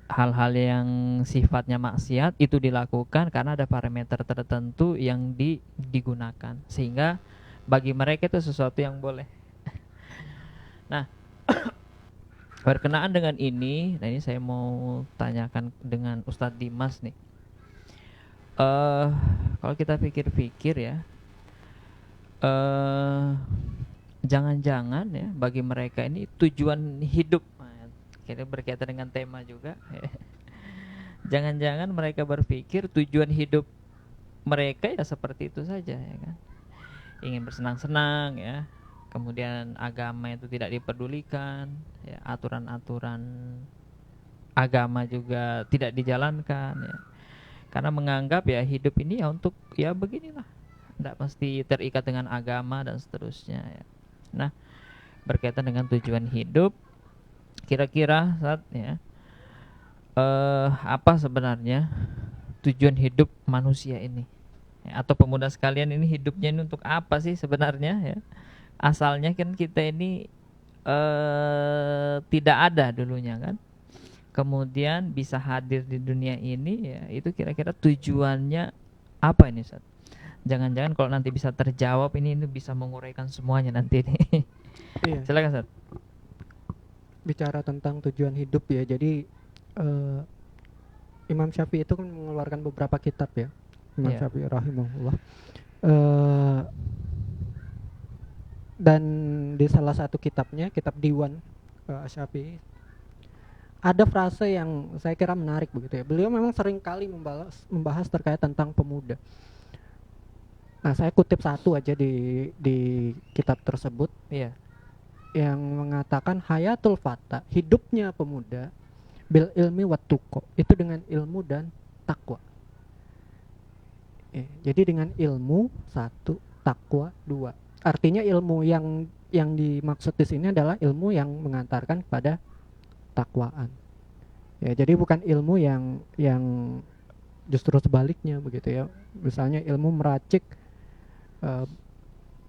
hal-hal yang sifatnya maksiat itu dilakukan karena ada parameter tertentu yang digunakan sehingga bagi mereka itu sesuatu yang boleh. Nah, berkenaan dengan ini, nah ini saya mau tanyakan dengan Ustadz Dimas nih. Kalau kita pikir-pikir ya, jangan-jangan ya bagi mereka ini tujuan hidup, kita berkaitan dengan tema juga. Jangan-jangan mereka berpikir tujuan hidup mereka ya seperti itu saja ya kan, ingin bersenang-senang ya, kemudian agama itu tidak dipedulikan, ya aturan-aturan agama juga tidak dijalankan ya. Karena menganggap ya hidup ini ya untuk ya beginilah, tidak mesti terikat dengan agama dan seterusnya ya. Nah, berkaitan dengan tujuan hidup, kira-kira saat ya apa sebenarnya tujuan hidup manusia ini ya, atau pemuda sekalian ini hidupnya ini untuk apa sih sebenarnya ya? Asalnya kan kita ini tidak ada dulunya kan, kemudian bisa hadir di dunia ini ya, itu kira-kira tujuannya Apa ini Ustaz? Jangan-jangan kalau nanti bisa terjawab ini bisa menguraikan semuanya nanti nih. Iya, Silakan Ustaz. bicara tentang tujuan hidup ya. Jadi eh, Imam Syafi'i itu kan mengeluarkan beberapa kitab ya. Imam Iya. Syafi'i rahimahullah. Eh, dan di salah satu kitabnya, kitab Diwan Syafi'i, ada frase yang saya kira menarik begitu ya. Beliau memang sering kali membahas terkait tentang pemuda. Nah, saya kutip satu aja di kitab tersebut Iya. yang mengatakan hayatul fata, hidupnya pemuda, bil ilmi wat tuqo, itu dengan ilmu dan takwa. Jadi dengan ilmu satu, takwa dua. Artinya ilmu yang dimaksud di sini adalah ilmu yang mengantarkan kepada takwaan. Ya, jadi bukan ilmu yang justru sebaliknya begitu ya. Misalnya ilmu meracik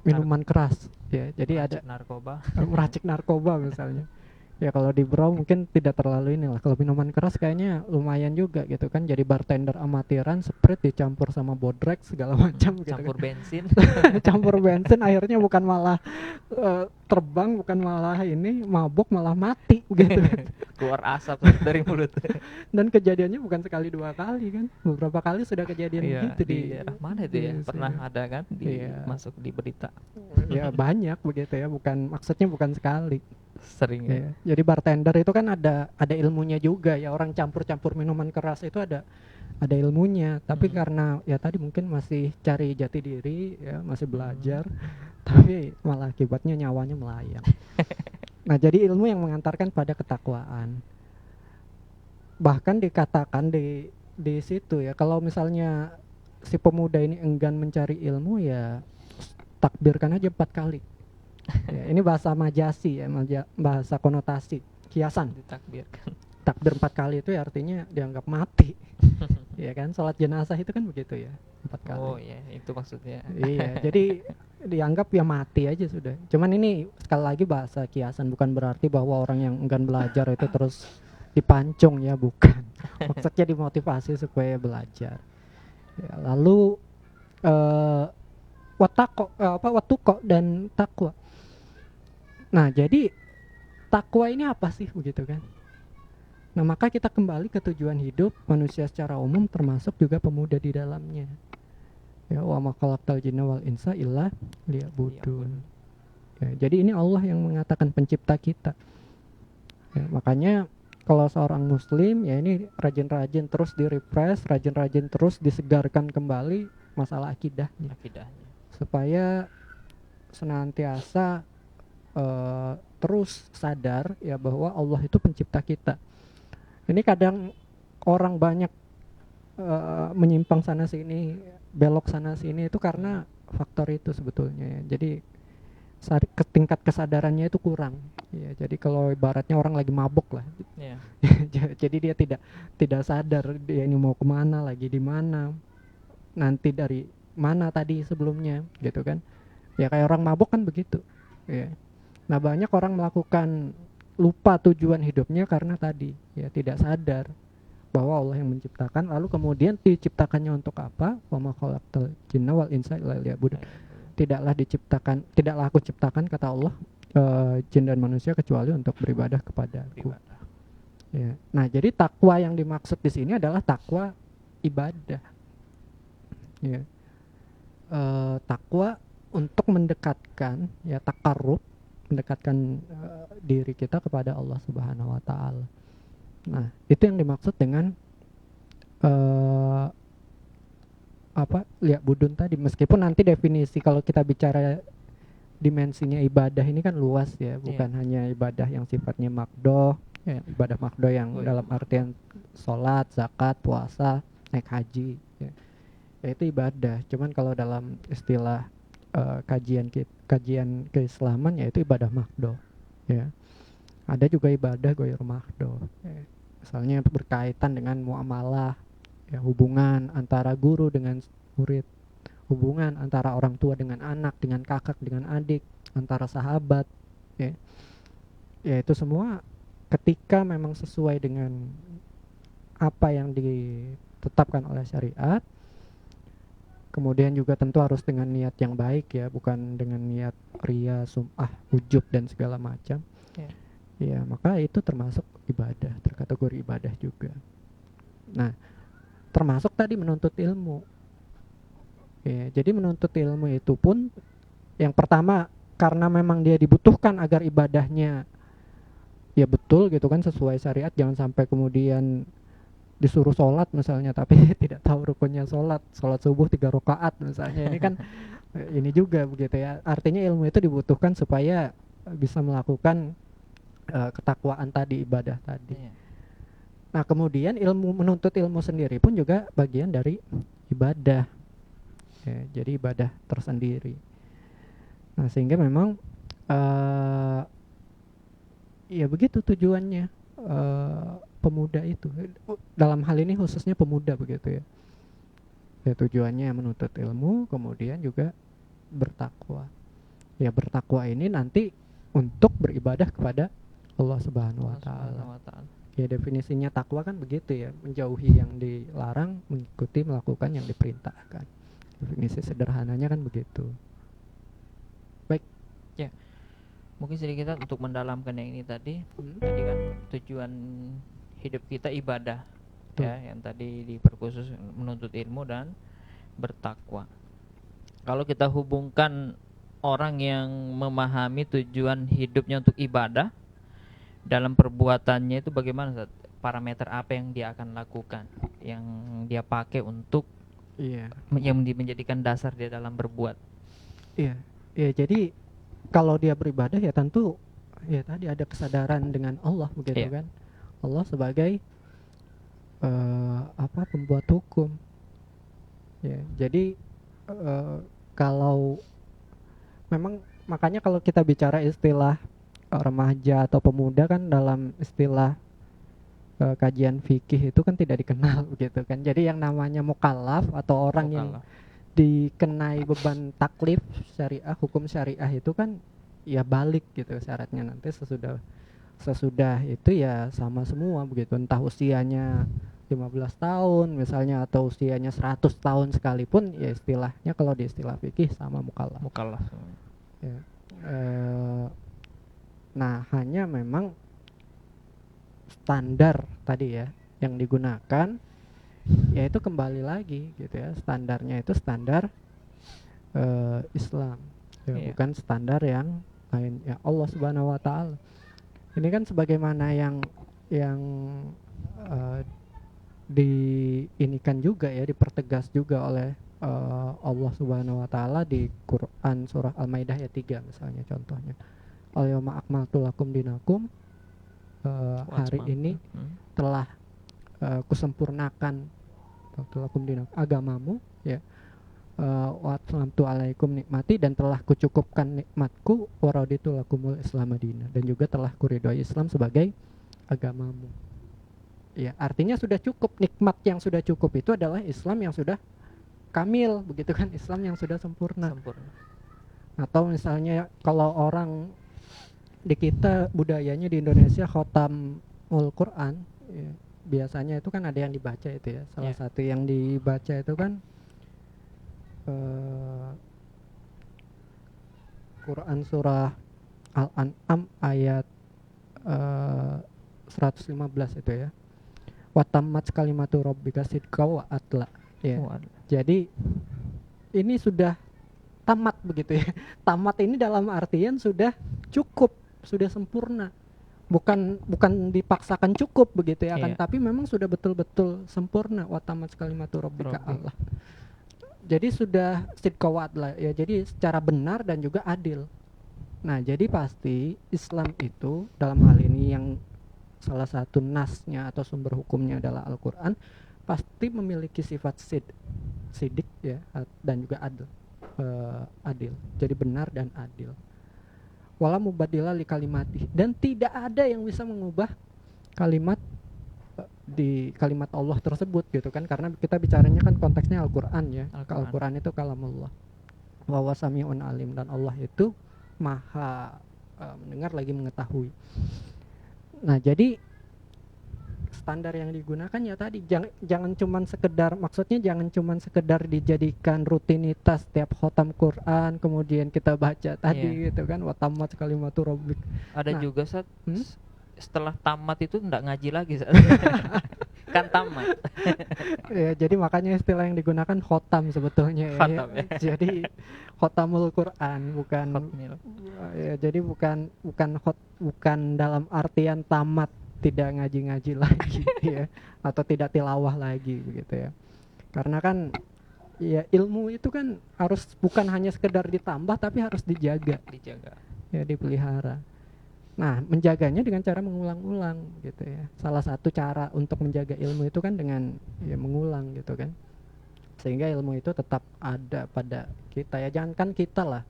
minuman keras ya. Jadi ada narkoba. meracik narkoba misalnya. Ya kalau di bro mungkin tidak terlalu inilah. Kalau minuman keras kayaknya lumayan juga gitu kan. Jadi bartender amatiran, Sprite dicampur sama bodrek segala macam gitu Campur kan. bensin. Campur bensin akhirnya bukan malah terbang, bukan malah ini mabuk, malah mati gitu. Keluar asap dari mulut. Dan kejadiannya bukan sekali dua kali kan. Beberapa kali sudah kejadian Iya, begitu di daerah mana itu ya? di Pernah sini. ada kan Iya. masuk di berita. Ya banyak begitu ya, maksudnya bukan sekali. Sering ya. Iya. Jadi bartender itu kan ada ilmunya juga ya. Orang campur-campur minuman keras itu ada ilmunya, tapi karena ya tadi mungkin masih cari jati diri ya, masih belajar, tapi malah akibatnya nyawanya melayang. Nah, jadi ilmu yang mengantarkan pada ketakwaan. Bahkan dikatakan di situ ya, kalau misalnya si pemuda ini enggan mencari ilmu ya takbirkan aja 4 kali. Ya, ini bahasa majasi ya, bahasa konotasi, kiasan. Ditakbirkan. Takbir 4 kali itu ya artinya dianggap mati. Ya kan, salat jenazah itu kan begitu ya, 4 kali. Oh iya, itu maksudnya. Iya, jadi dianggap ya mati aja sudah. Cuman ini sekali lagi bahasa kiasan, bukan berarti bahwa orang yang enggan belajar itu terus dipancung ya, bukan. Maksudnya dimotivasi supaya belajar. Ya, lalu watuko dan takwa. Nah, jadi takwa ini apa sih begitu kan? Nah, maka kita kembali ke tujuan hidup manusia secara umum termasuk juga pemuda di dalamnya. Ya, wa ma khalaqtal jinna wal insa illa liya'budun. Ya, jadi ini Allah yang mengatakan pencipta kita. Ya, makanya kalau seorang muslim ya ini rajin-rajin terus di-refresh, rajin-rajin terus disegarkan kembali masalah akidahnya. Supaya senantiasa terus sadar ya bahwa Allah itu pencipta kita. Ini kadang orang banyak menyimpang sana sini, belok sana sini itu karena faktor itu sebetulnya ya. Jadi tingkat kesadarannya itu kurang. Ya, jadi kalau ibaratnya orang lagi mabuk lah. Yeah. Jadi dia tidak sadar dia ini mau kemana, lagi di mana, nanti dari mana tadi sebelumnya gitu kan. Ya kayak orang mabuk kan begitu. Ya. Nah, banyak orang melakukan lupa tujuan hidupnya karena tadi ya tidak sadar bahwa Allah yang menciptakan, lalu kemudian diciptakannya untuk apa? Wa ma khalaqtal jinna wal insa illa liya'budun. Tidaklah aku ciptakan kata Allah jin dan manusia kecuali untuk beribadah kepadaku. Ya. Nah, jadi takwa yang dimaksud di sini adalah takwa ibadah. Ya. Takwa untuk mendekatkan ya takarrub, mendekatkan diri kita kepada Allah Subhanahu wa taala. Nah, itu yang dimaksud dengan liya'budun tadi. Meskipun nanti definisi kalau kita bicara dimensinya ibadah ini kan luas ya, bukan hanya ibadah yang sifatnya makdoh, ya, ibadah makdoh yang dalam artian sholat, zakat, puasa, naik haji ya. Ya itu ibadah. Cuman kalau dalam istilah kajian keislaman yaitu ibadah makdoh ya. Ada juga ibadah goir makdoh ya. Misalnya berkaitan dengan muamalah ya, hubungan antara guru dengan murid, hubungan antara orang tua dengan anak, dengan kakak dengan adik, antara sahabat ya. Ya itu semua ketika memang sesuai dengan apa yang ditetapkan oleh syariat, Kemudian juga tentu harus dengan niat yang baik ya, bukan dengan niat ria, sum'ah, ujub dan segala macam. Ya. Ya, maka itu termasuk ibadah, terkategori ibadah juga. Nah, termasuk tadi menuntut ilmu. Ya, jadi menuntut ilmu itu pun yang pertama karena memang dia dibutuhkan agar ibadahnya ya betul gitu kan, sesuai syariat. Jangan sampai kemudian disuruh sholat misalnya tapi tidak tahu rukunnya sholat subuh 3 rakaat misalnya, ini kan ini juga begitu ya. Artinya ilmu itu dibutuhkan supaya bisa melakukan ketakwaan tadi, ibadah tadi. Iya. Nah kemudian menuntut ilmu sendiri pun juga bagian dari ibadah ya, jadi ibadah tersendiri. Nah sehingga memang ya begitu tujuannya pemuda itu, dalam hal ini khususnya pemuda begitu ya. Ya tujuannya menuntut ilmu, kemudian juga bertakwa. Ya bertakwa ini nanti untuk beribadah kepada Allah Subhanahu wa taala. Ya definisinya takwa kan begitu ya, menjauhi yang dilarang, mengikuti melakukan yang diperintahkan. Definisi sederhananya kan begitu. Baik. Ya. Mungkin sedikit untuk mendalamkan yang ini tadi. Tadi kan tujuan hidup kita ibadah. Betul. Ya, yang tadi diperkhusus menuntut ilmu dan bertakwa. Kalau kita hubungkan orang yang memahami tujuan hidupnya untuk ibadah, dalam perbuatannya itu bagaimana, Ustaz? Parameter apa yang dia akan lakukan, yang dia pakai untuk yang menjadikan dasar dia dalam berbuat? Iya. Ya jadi kalau dia beribadah ya tentu ya tadi ada kesadaran dengan Allah begitu kan. Allah sebagai pembuat hukum. Ya, jadi kalau memang makanya kalau kita bicara istilah remaja atau pemuda kan dalam istilah kajian fikih itu kan tidak dikenal begitu kan. Jadi yang namanya mukallaf atau orang yang dikenai beban taklif syariah, hukum syariah itu kan ya balik gitu syaratnya, nanti sesudah itu ya sama semua begitu, entah usianya 15 tahun misalnya atau usianya 100 tahun sekalipun ya istilahnya kalau di istilah fikih sama mukallaf. Ya. Nah hanya memang standar tadi ya yang digunakan yaitu kembali lagi gitu ya, standarnya itu standar Islam ya, bukan standar yang lain ya, Allah Subhanahu wa taala. Ini kan sebagaimana yang diinikan juga ya, dipertegas juga oleh Allah Subhanahu wa taala di Quran surah Al-Maidah ayat 3 misalnya contohnya. Al-yauma akmaltu lakum dinakum, hari ini telah kusempurnakan lakum dinakum, agamamu ya. Wa atmamtu alaikum nikmati, dan telah kucukupkan nikmatku, wa raditu lakumul Islam madina, dan juga telah kuridhoi Islam sebagai agamamu. Ya, artinya sudah cukup, nikmat yang sudah cukup itu adalah Islam yang sudah kamil, begitu kan, Islam yang sudah sempurna. Atau misalnya kalau orang di kita budayanya di Indonesia khotamul Quran ya, biasanya itu kan ada yang dibaca itu ya. Salah satu yang dibaca itu kan Quran surah Al-An'am ayat 115 itu ya. Wa tammat kalimatu rabbika sidqa wa adla ya. Jadi ini sudah tamat begitu ya. Tamat ini dalam artian sudah cukup, sudah sempurna. Bukan dipaksakan cukup begitu ya, kan, tapi memang sudah betul-betul sempurna. Wa tammat kalimatu rabbika Allah. Jadi sudah sidqa wa adla ya, jadi secara benar dan juga adil. Nah, jadi pasti Islam itu dalam hal ini yang salah satu nasnya atau sumber hukumnya adalah Al-Quran, pasti memiliki sifat sidik ya, dan juga adil. Jadi benar dan adil. Wala mubadila li kalimati, dan tidak ada yang bisa mengubah kalimat di kalimat Allah tersebut gitu kan, karena kita bicaranya kan konteksnya Al-Quran ya. Al-Quran itu kalamullah. Wa huwa sami'un alim, dan Allah itu maha mendengar lagi mengetahui. Nah jadi standar yang digunakan ya tadi jangan cuman sekedar, maksudnya jangan cuman sekedar dijadikan rutinitas tiap khotam Quran kemudian kita baca tadi gitu kan, wa tammat kalimatu rabbik. Ada Nah, juga saat hmm? setelah tamat itu enggak ngaji lagi Sat. Kan tamat. Ya, jadi makanya istilah yang digunakan khotam sebetulnya ya. Khatam ya. Jadi khotamul Quran bukan Khotmil. ya, jadi bukan dalam artian tamat tidak ngaji-ngaji lagi ya, atau tidak tilawah lagi begitu ya. Karena kan ya ilmu itu kan harus bukan hanya sekedar ditambah tapi harus dijaga Dijaga. ya, dipelihara. Nah, menjaganya dengan cara mengulang-ulang gitu ya. Salah satu cara untuk menjaga ilmu itu kan dengan ya mengulang gitu kan. Sehingga ilmu itu tetap ada pada kita ya. Jangankan kita lah,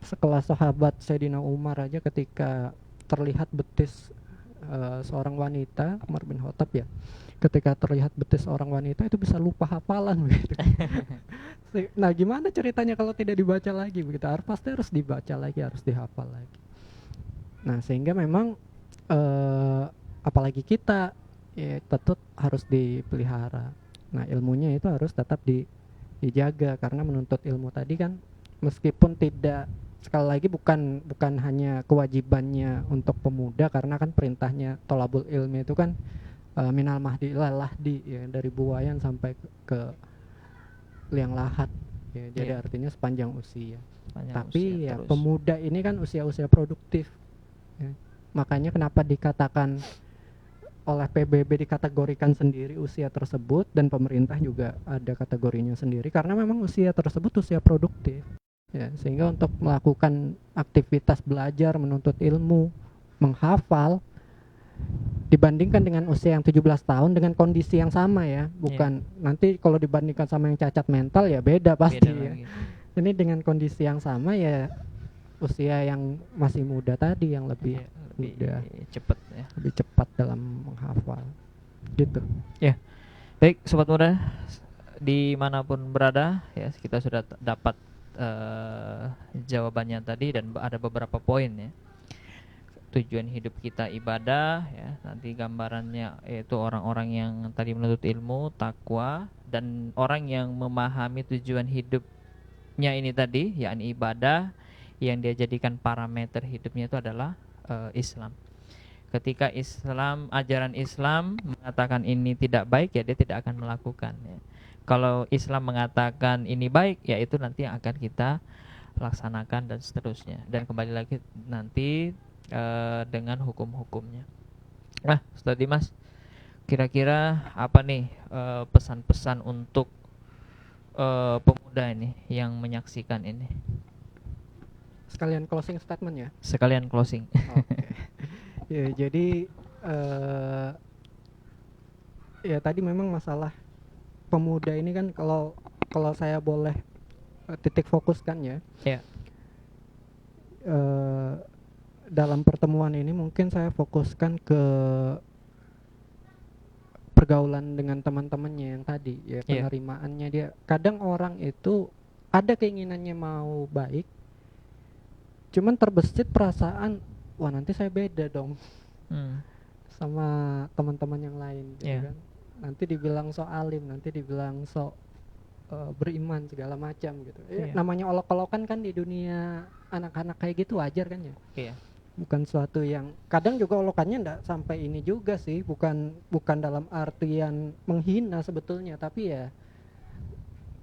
sekelas sahabat Sayyidina Umar aja ketika terlihat betis seorang wanita, Umar bin Khattab ya, ketika terlihat betis seorang wanita itu bisa lupa hafalan begitu. Nah, gimana ceritanya kalau tidak dibaca lagi begitu? Pasti harus dibaca lagi, harus dihafal lagi. Nah, sehingga memang apalagi kita ya tetap harus dipelihara. Nah, ilmunya itu harus tetap dijaga, karena menuntut ilmu tadi kan meskipun tidak, sekali lagi bukan hanya kewajibannya untuk pemuda, karena kan perintahnya tolabul ilmi itu kan minal mahdi ilal lahdi ya, dari buayan sampai ke liang lahat ya, jadi artinya sepanjang usia. Tapi ya terus, pemuda ini kan usia-usia produktif ya. Makanya kenapa dikatakan oleh PBB dikategorikan sendiri usia tersebut, dan pemerintah juga ada kategorinya sendiri, karena memang usia tersebut usia produktif ya, sehingga untuk melakukan aktivitas belajar, menuntut ilmu, menghafal, dibandingkan dengan usia yang 17 tahun dengan kondisi yang sama ya, bukan nanti kalau dibandingkan sama yang cacat mental ya beda pasti ya. Ini dengan kondisi yang sama ya, usia yang masih muda tadi yang lebih mudah, cepat ya, lebih cepat dalam menghafal gitu ya. Baik sobat muda dimanapun berada ya, kita sudah dapat jawabannya tadi, dan ada beberapa poin ya. Tujuan hidup kita ibadah ya, nanti gambarannya yaitu orang-orang yang tadi menuntut ilmu, takwa, dan orang yang memahami tujuan hidupnya ini tadi, yakni ibadah, yang dia jadikan parameter hidupnya itu adalah Islam. Ketika Islam, ajaran Islam mengatakan ini tidak baik, ya dia tidak akan melakukan ya. Kalau Islam mengatakan ini baik, ya itu nanti yang akan kita laksanakan dan seterusnya, dan kembali lagi nanti dengan hukum-hukumnya. Nah, Ustaz Dimas, kira-kira apa nih pesan-pesan untuk pemuda ini yang menyaksikan ini? Sekalian closing statement ya. Sekalian closing. Okay. Ya, jadi ya tadi memang masalah pemuda ini kan, kalau saya boleh titik fokuskan ya. Ya. Dalam pertemuan ini mungkin saya fokuskan ke pergaulan dengan teman-temannya yang tadi ya, penerimaannya dia. Kadang orang itu ada keinginannya mau baik, cuman terbesit perasaan, wah nanti saya beda dong sama teman-teman yang lain gitu kan. Nanti dibilang so alim, nanti dibilang so beriman segala macam gitu. Namanya olok-olokan kan di dunia anak-anak kayak gitu wajar kan ya. Bukan suatu yang, kadang juga olokannya enggak sampai ini juga sih, bukan dalam artian menghina sebetulnya, tapi ya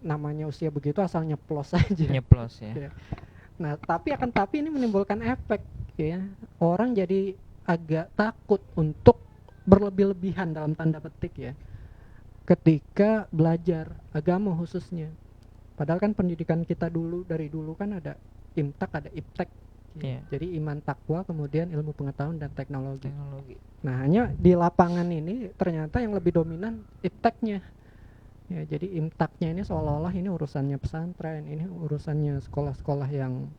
namanya usia begitu asal nyeplos aja. Nyeplos ya. Nah, tapi ini menimbulkan efek ya. Orang jadi agak takut untuk berlebih-lebihan dalam tanda petik ya, ketika belajar agama khususnya. Padahal kan pendidikan kita dari dulu kan ada imtak, ada iptek. Jadi iman, takwa, kemudian ilmu pengetahuan dan teknologi. Nah, hanya di lapangan ini ternyata yang lebih dominan ipteknya. Ya, jadi imtaknya ini seolah-olah ini urusannya pesantren, ini urusannya sekolah-sekolah yang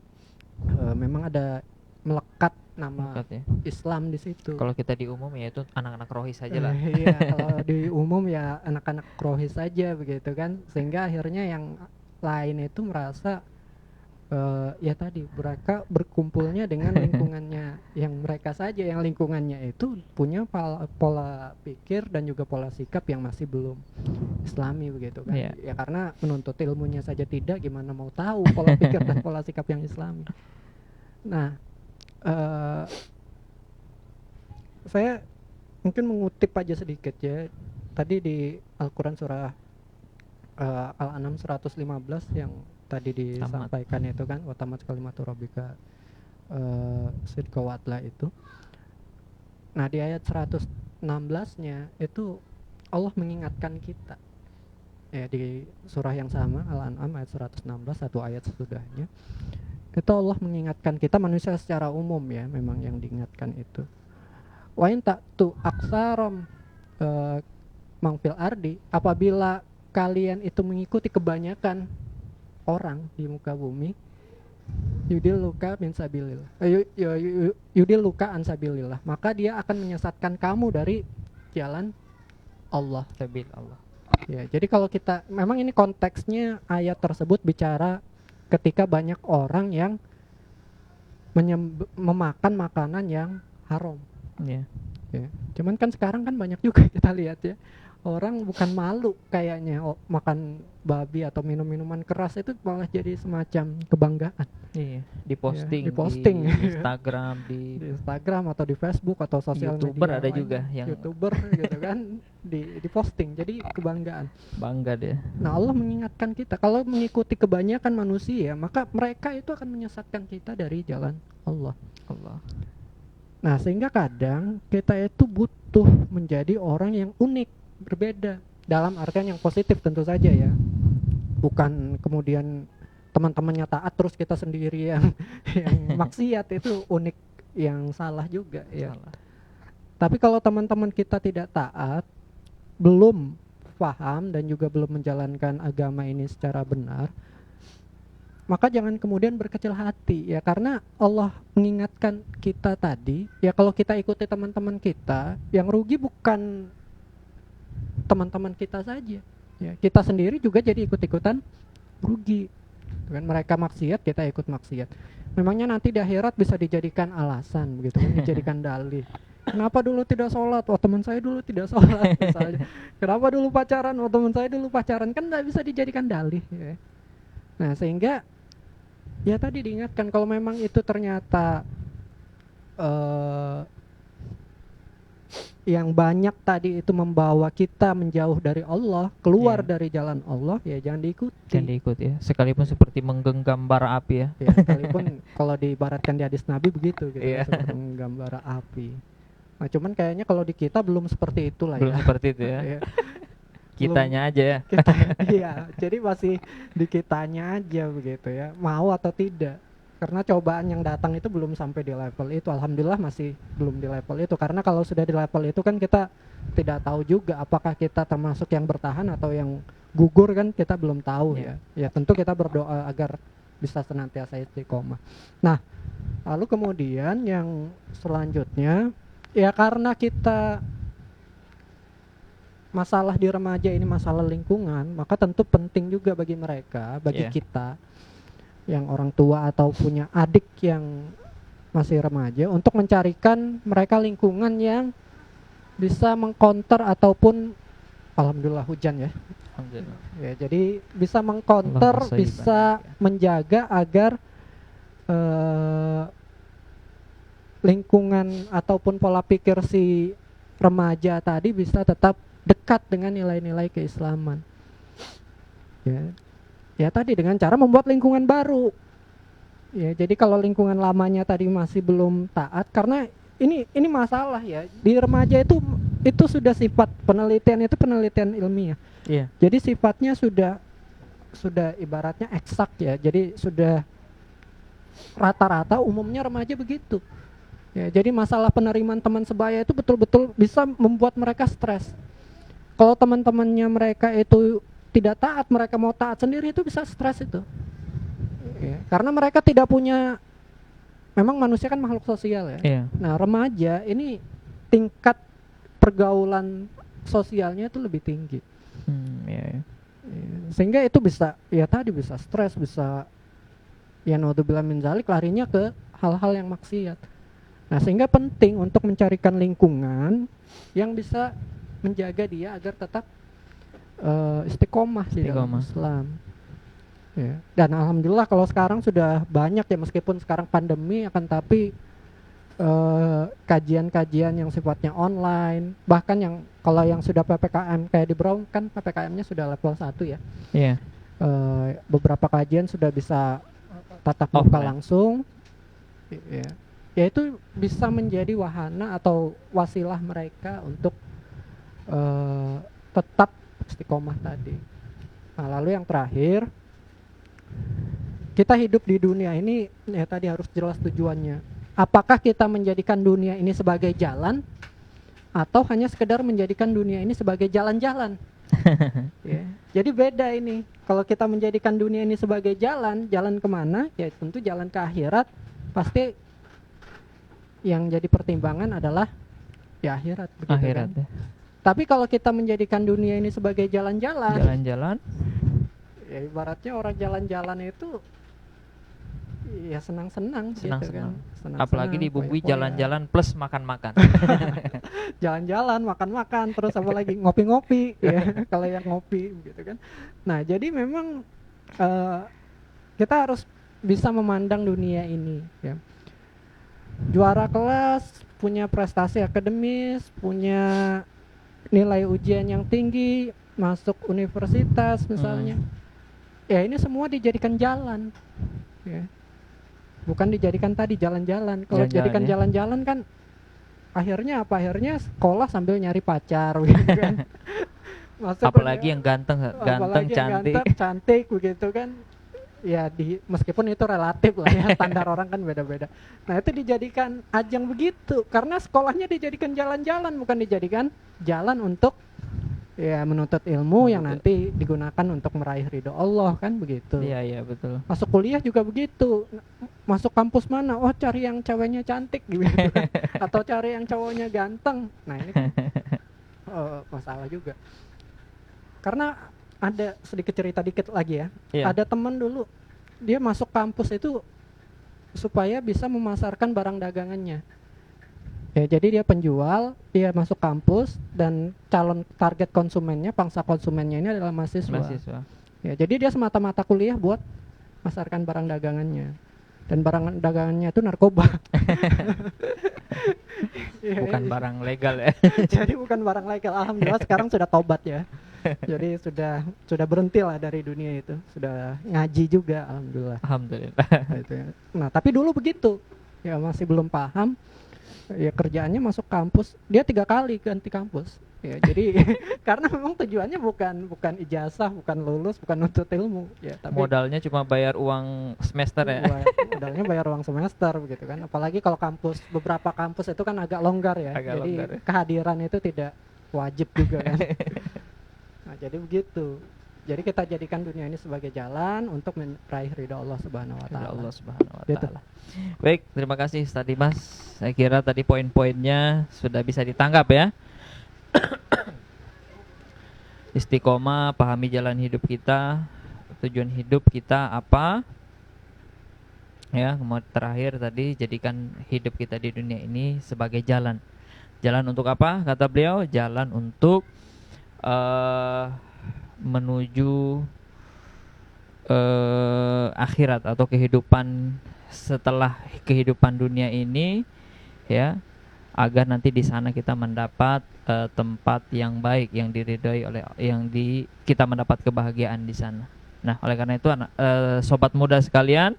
memang ada melekat nama Islam di situ. Kalau kita di umum ya itu anak-anak rohis saja lah. Iya, kalau di umum ya anak-anak rohis saja begitu kan, sehingga akhirnya yang lain itu merasa Ya tadi mereka berkumpulnya dengan lingkungannya yang mereka saja, yang lingkungannya itu punya pola pikir dan juga pola sikap yang masih belum Islami begitu kan. Iya. Ya karena menuntut ilmunya saja tidak, gimana mau tahu pola pikir dan pola sikap yang Islami. Nah, saya mungkin mengutip aja sedikit ya. Tadi di Al-Quran surah Al-An'am 115 yang tadi disampaikan itu kan, wa tamat kalimatu rabbika sidqa wa adla itu. Nah, di ayat 116-nya itu Allah mengingatkan kita. Ya, di surah yang sama Al-An'am ayat 116, satu ayat sesudahnya. Itu Allah mengingatkan kita, manusia secara umum ya, memang yang diingatkan itu. Wa in ta'tu aksaram mangfil ardi, apabila kalian itu mengikuti kebanyakan orang di muka bumi, yudil luka min sabilillah, yudil luka an sabilillah, maka dia akan menyesatkan kamu dari jalan Allah. Sabil Allah. Ya, jadi kalau kita memang ini konteksnya ayat tersebut bicara ketika banyak orang yang memakan makanan yang haram. Iya. Ya. Cuman kan sekarang kan banyak juga kita lihat ya, orang bukan malu kayaknya makan babi atau minum minuman keras itu malah jadi semacam kebanggaan. Iya, diposting, Ya, diposting. di Instagram, Di Instagram atau di Facebook atau sosial YouTuber media ada lainnya. juga yang YouTuber gitu kan diposting, jadi kebanggaan. bangga deh. Nah, Allah mengingatkan kita kalau mengikuti kebanyakan manusia, maka mereka itu akan menyesatkan kita dari jalan Allah. Nah, sehingga kadang kita itu butuh menjadi orang yang unik, berbeda, dalam artian yang positif tentu saja ya. Bukan kemudian teman-temannya taat terus kita sendiri yang maksiat, itu unik, yang salah juga ya. Salah. Tapi kalau teman-teman kita tidak taat, belum paham dan juga belum menjalankan agama ini secara benar, maka jangan kemudian berkecil hati ya, karena Allah mengingatkan kita tadi ya, kalau kita ikuti teman-teman kita, yang rugi bukan teman-teman kita saja ya, kita sendiri juga jadi ikut-ikutan rugi kan. Mereka maksiat, kita ikut maksiat. Memangnya nanti di akhirat bisa dijadikan alasan begitu kan, dijadikan dalih. Kenapa dulu tidak sholat? Oh, teman saya dulu tidak sholat misalnya. Kenapa dulu pacaran? Oh, teman saya dulu pacaran. Kan tidak bisa dijadikan dalih ya. Nah, sehingga ya tadi diingatkan, kalau memang itu ternyata yang banyak tadi itu membawa kita menjauh dari Allah, keluar dari jalan Allah, ya jangan diikuti. Jangan diikut ya, sekalipun seperti menggenggam bara api ya. Ya, sekalipun kalau diibaratkan di hadis Nabi begitu gitu, Iya. seperti menggenggam bara api. Nah, cuman kayaknya kalau di kita belum seperti itulah Belum ya. seperti itu ya. Ya. Kitanya aja ya. Kita, iya, jadi masih di kitanya aja begitu ya, mau atau tidak. Karena cobaan yang datang itu belum sampai di level itu. Alhamdulillah masih belum di level itu. Karena kalau sudah di level itu kan kita tidak tahu juga apakah kita termasuk yang bertahan atau yang gugur, kan kita belum tahu ya. Ya tentu kita berdoa agar bisa senantiasa istiqomah. Nah, lalu kemudian yang selanjutnya ya, karena kita masalah di remaja ini masalah lingkungan, maka tentu penting juga bagi mereka, bagi kita yang orang tua atau punya adik yang masih remaja, untuk mencarikan mereka lingkungan yang bisa mengcounter ataupun alhamdulillah hujan ya. Alhamdulillah. Ya, jadi bisa mengcounter, bisa menjaga agar lingkungan ataupun pola pikir si remaja tadi bisa tetap dekat dengan nilai-nilai keislaman. Ya tadi dengan cara membuat lingkungan baru. Ya, jadi kalau lingkungan lamanya tadi masih belum taat, karena ini masalah ya. Di remaja itu sudah sifat penelitian, itu penelitian ilmiah. Iya. Jadi sifatnya sudah ibaratnya eksak ya. Jadi sudah rata-rata umumnya remaja begitu. Ya, jadi masalah penerimaan teman sebaya itu betul-betul bisa membuat mereka stres. Kalau teman-temannya mereka itu tidak taat, mereka mau taat sendiri, itu bisa stres itu ya, karena mereka tidak punya, memang manusia kan makhluk sosial ya. Nah, remaja ini tingkat pergaulan sosialnya itu lebih tinggi. Sehingga itu bisa ya tadi bisa stres, bisa ya naudzubillah min dzalik, larinya ke hal-hal yang maksiat. Nah, sehingga penting untuk mencarikan lingkungan yang bisa menjaga dia agar tetap istiqomah di dalam Istiqomah. Islam. Ya. Dan alhamdulillah kalau sekarang sudah banyak ya, meskipun sekarang pandemi, akan tapi kajian-kajian yang sifatnya online, bahkan yang kalau yang sudah PPKM kayak di Brown kan PPKM-nya sudah level 1 ya. Iya. Beberapa kajian sudah bisa tatap muka Offline. langsung. Ya. Ya itu bisa menjadi wahana atau wasilah mereka untuk tetap istiqomah tadi. Nah, lalu yang terakhir, kita hidup di dunia ini ya tadi harus jelas tujuannya. Apakah kita menjadikan dunia ini sebagai jalan atau hanya sekedar menjadikan dunia ini sebagai jalan-jalan? Ya. Jadi beda ini. Kalau kita menjadikan dunia ini sebagai jalan, jalan kemana? Ya tentu jalan ke akhirat. Pasti yang jadi pertimbangan adalah ya akhirat, begitu Akhirat kan? ya. Tapi kalau kita menjadikan dunia ini sebagai jalan-jalan, Jalan-jalan. ya ibaratnya orang jalan-jalan itu ya senang-senang gitu kan. Senang-senang. Apalagi dibumbui foya-foya. jalan-jalan plus makan-makan. Jalan-jalan, makan-makan, terus apa lagi ngopi-ngopi ya, kalau yang ngopi gitu kan. Nah, jadi memang kita harus bisa memandang dunia ini ya. Juara kelas, punya prestasi akademis, punya nilai ujian yang tinggi, masuk universitas misalnya. Ya ini semua dijadikan jalan ya. Bukan dijadikan tadi jalan-jalan. Kalau Jalan-jalan, jadikan ya. jalan-jalan kan akhirnya apa? Akhirnya sekolah sambil nyari pacar gitu kan. Apalagi yang ganteng, Apalagi yang cantik. ganteng, cantik begitu kan. Ya meskipun itu relatif lah ya, standar orang kan beda-beda. Nah, itu dijadikan ajang begitu karena sekolahnya dijadikan jalan-jalan, bukan dijadikan jalan untuk ya menuntut ilmu yang nanti digunakan untuk meraih ridho Allah kan begitu. Iya, iya betul. Masuk kuliah juga begitu. Masuk kampus mana? Oh, cari yang ceweknya cantik gitu kan. Atau cari yang cowoknya ganteng. Nah, ini kan masalah juga. Karena ada sedikit cerita dikit lagi ya. Iya. Ada teman dulu, dia masuk kampus itu supaya bisa memasarkan barang dagangannya. Ya, jadi dia penjual, dia masuk kampus dan calon target konsumennya, pangsa konsumennya ini adalah mahasiswa. Ya, jadi dia semata-mata kuliah buat masarkan barang dagangannya. Dan barang dagangannya itu narkoba. Bukan barang legal ya. Jadi bukan barang legal. Alhamdulillah sekarang sudah tobat ya. Jadi sudah berhenti lah dari dunia itu. Sudah ngaji juga alhamdulillah. Alhamdulillah. Nah, tapi dulu begitu. Ya masih belum paham. Ya kerjaannya masuk kampus, dia 3 kali ganti kampus. Ya jadi karena memang tujuannya bukan ijazah, bukan lulus, bukan nuntut ilmu. Ya, tapi modalnya cuma bayar uang semester ya. Modalnya bayar uang semester begitu kan. Apalagi kalau beberapa kampus itu kan agak longgar ya. Agak jadi longgar, ya. Kehadiran itu tidak wajib juga kan. Nah, jadi begitu. Jadi kita jadikan dunia ini sebagai jalan untuk meraih ridha Allah Subhanahu wa taala. Allah Subhanahu wa Gitu. taala. Baik, terima kasih Ustaz Dimas. Saya kira tadi poin-poinnya sudah bisa ditangkap ya. Istiqomah, pahami jalan hidup kita, tujuan hidup kita apa. Ya, kemudian terakhir tadi jadikan hidup kita di dunia ini sebagai jalan. Jalan untuk apa? Kata beliau, jalan untuk menuju akhirat atau kehidupan setelah kehidupan dunia ini ya, agar nanti di sana kita mendapat tempat yang baik yang diridhoi oleh kita mendapat kebahagiaan di sana. Nah, oleh karena itu sobat muda sekalian,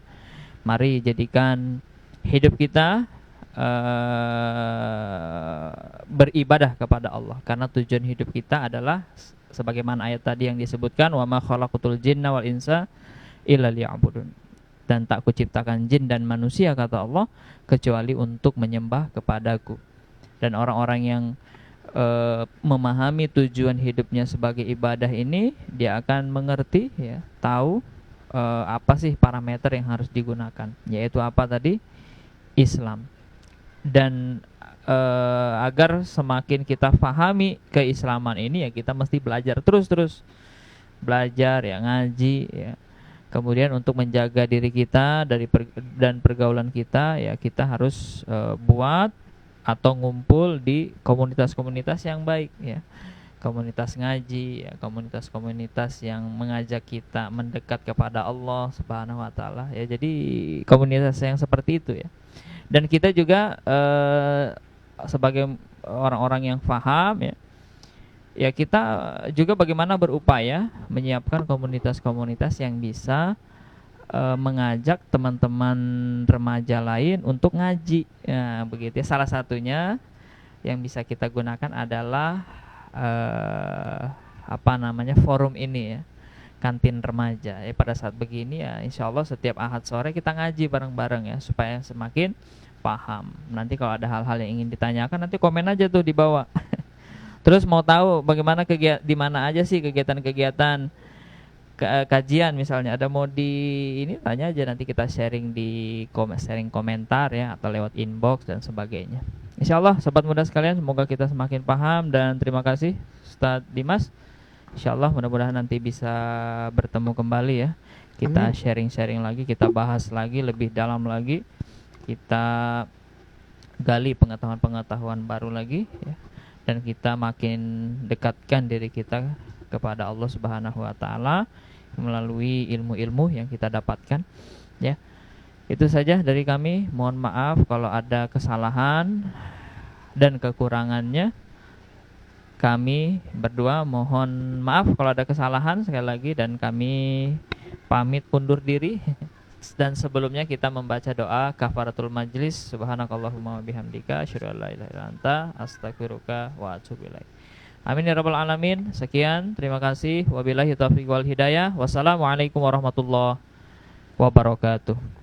mari jadikan hidup kita beribadah kepada Allah, karena tujuan hidup kita adalah sebagaimana ayat tadi yang disebutkan, wa ma khalaqatul jinna wal insa illa liya'budun, dan tak kuciptakan jin dan manusia kata Allah kecuali untuk menyembah kepadaku. Dan orang-orang yang memahami tujuan hidupnya sebagai ibadah ini, dia akan mengerti ya, tahu apa sih parameter yang harus digunakan, yaitu apa tadi? Islam. Dan agar semakin kita pahami keislaman ini ya, kita mesti belajar terus belajar ya, ngaji ya. Kemudian untuk menjaga diri kita dan pergaulan kita, ya kita harus buat atau ngumpul di komunitas-komunitas yang baik, ya. Komunitas ngaji, ya, komunitas-komunitas yang mengajak kita mendekat kepada Allah Subhanahu wa taala, ya. Jadi komunitas yang seperti itu, ya. Dan kita juga sebagai orang-orang yang faham, ya, ya kita juga bagaimana berupaya menyiapkan komunitas-komunitas yang bisa mengajak teman-teman remaja lain untuk ngaji, ya, begitu ya. Salah satunya yang bisa kita gunakan adalah forum ini, ya, kantin remaja. Pada saat begini, ya insya Allah setiap Ahad sore kita ngaji bareng-bareng, ya, supaya semakin paham. Nanti kalau ada hal-hal yang ingin ditanyakan, nanti komen aja tuh di bawah. Terus mau tahu bagaimana di mana aja sih kegiatan-kegiatan kajian misalnya, ada mau di ini, tanya aja, nanti kita sharing di sharing komentar, ya, atau lewat inbox dan sebagainya. Insyaallah sobat muda sekalian, semoga kita semakin paham, dan terima kasih Ustadz Dimas. Insyaallah mudah-mudahan nanti bisa bertemu kembali, ya. Kita sharing-sharing lagi, kita bahas lagi lebih dalam lagi, kita gali pengetahuan-pengetahuan baru lagi, ya. Dan kita makin dekatkan diri kita kepada Allah Subhanahu wa taala melalui ilmu-ilmu yang kita dapatkan, ya. Itu saja dari kami. Mohon maaf kalau ada kesalahan dan kekurangannya. Kami berdua mohon maaf kalau ada kesalahan sekali lagi, dan kami pamit undur diri. Dan sebelumnya kita membaca doa kafaratul majlis. Subhanakallahumma wa bihamdika asyhadu an la ilaha illa anta astaghfiruka wa atubu ilaik. Amin ya rabbal alamin. Sekian, terima kasih. Wabillahi taufiq wal hidayah. Wassalamualaikum warahmatullahi wabarakatuh.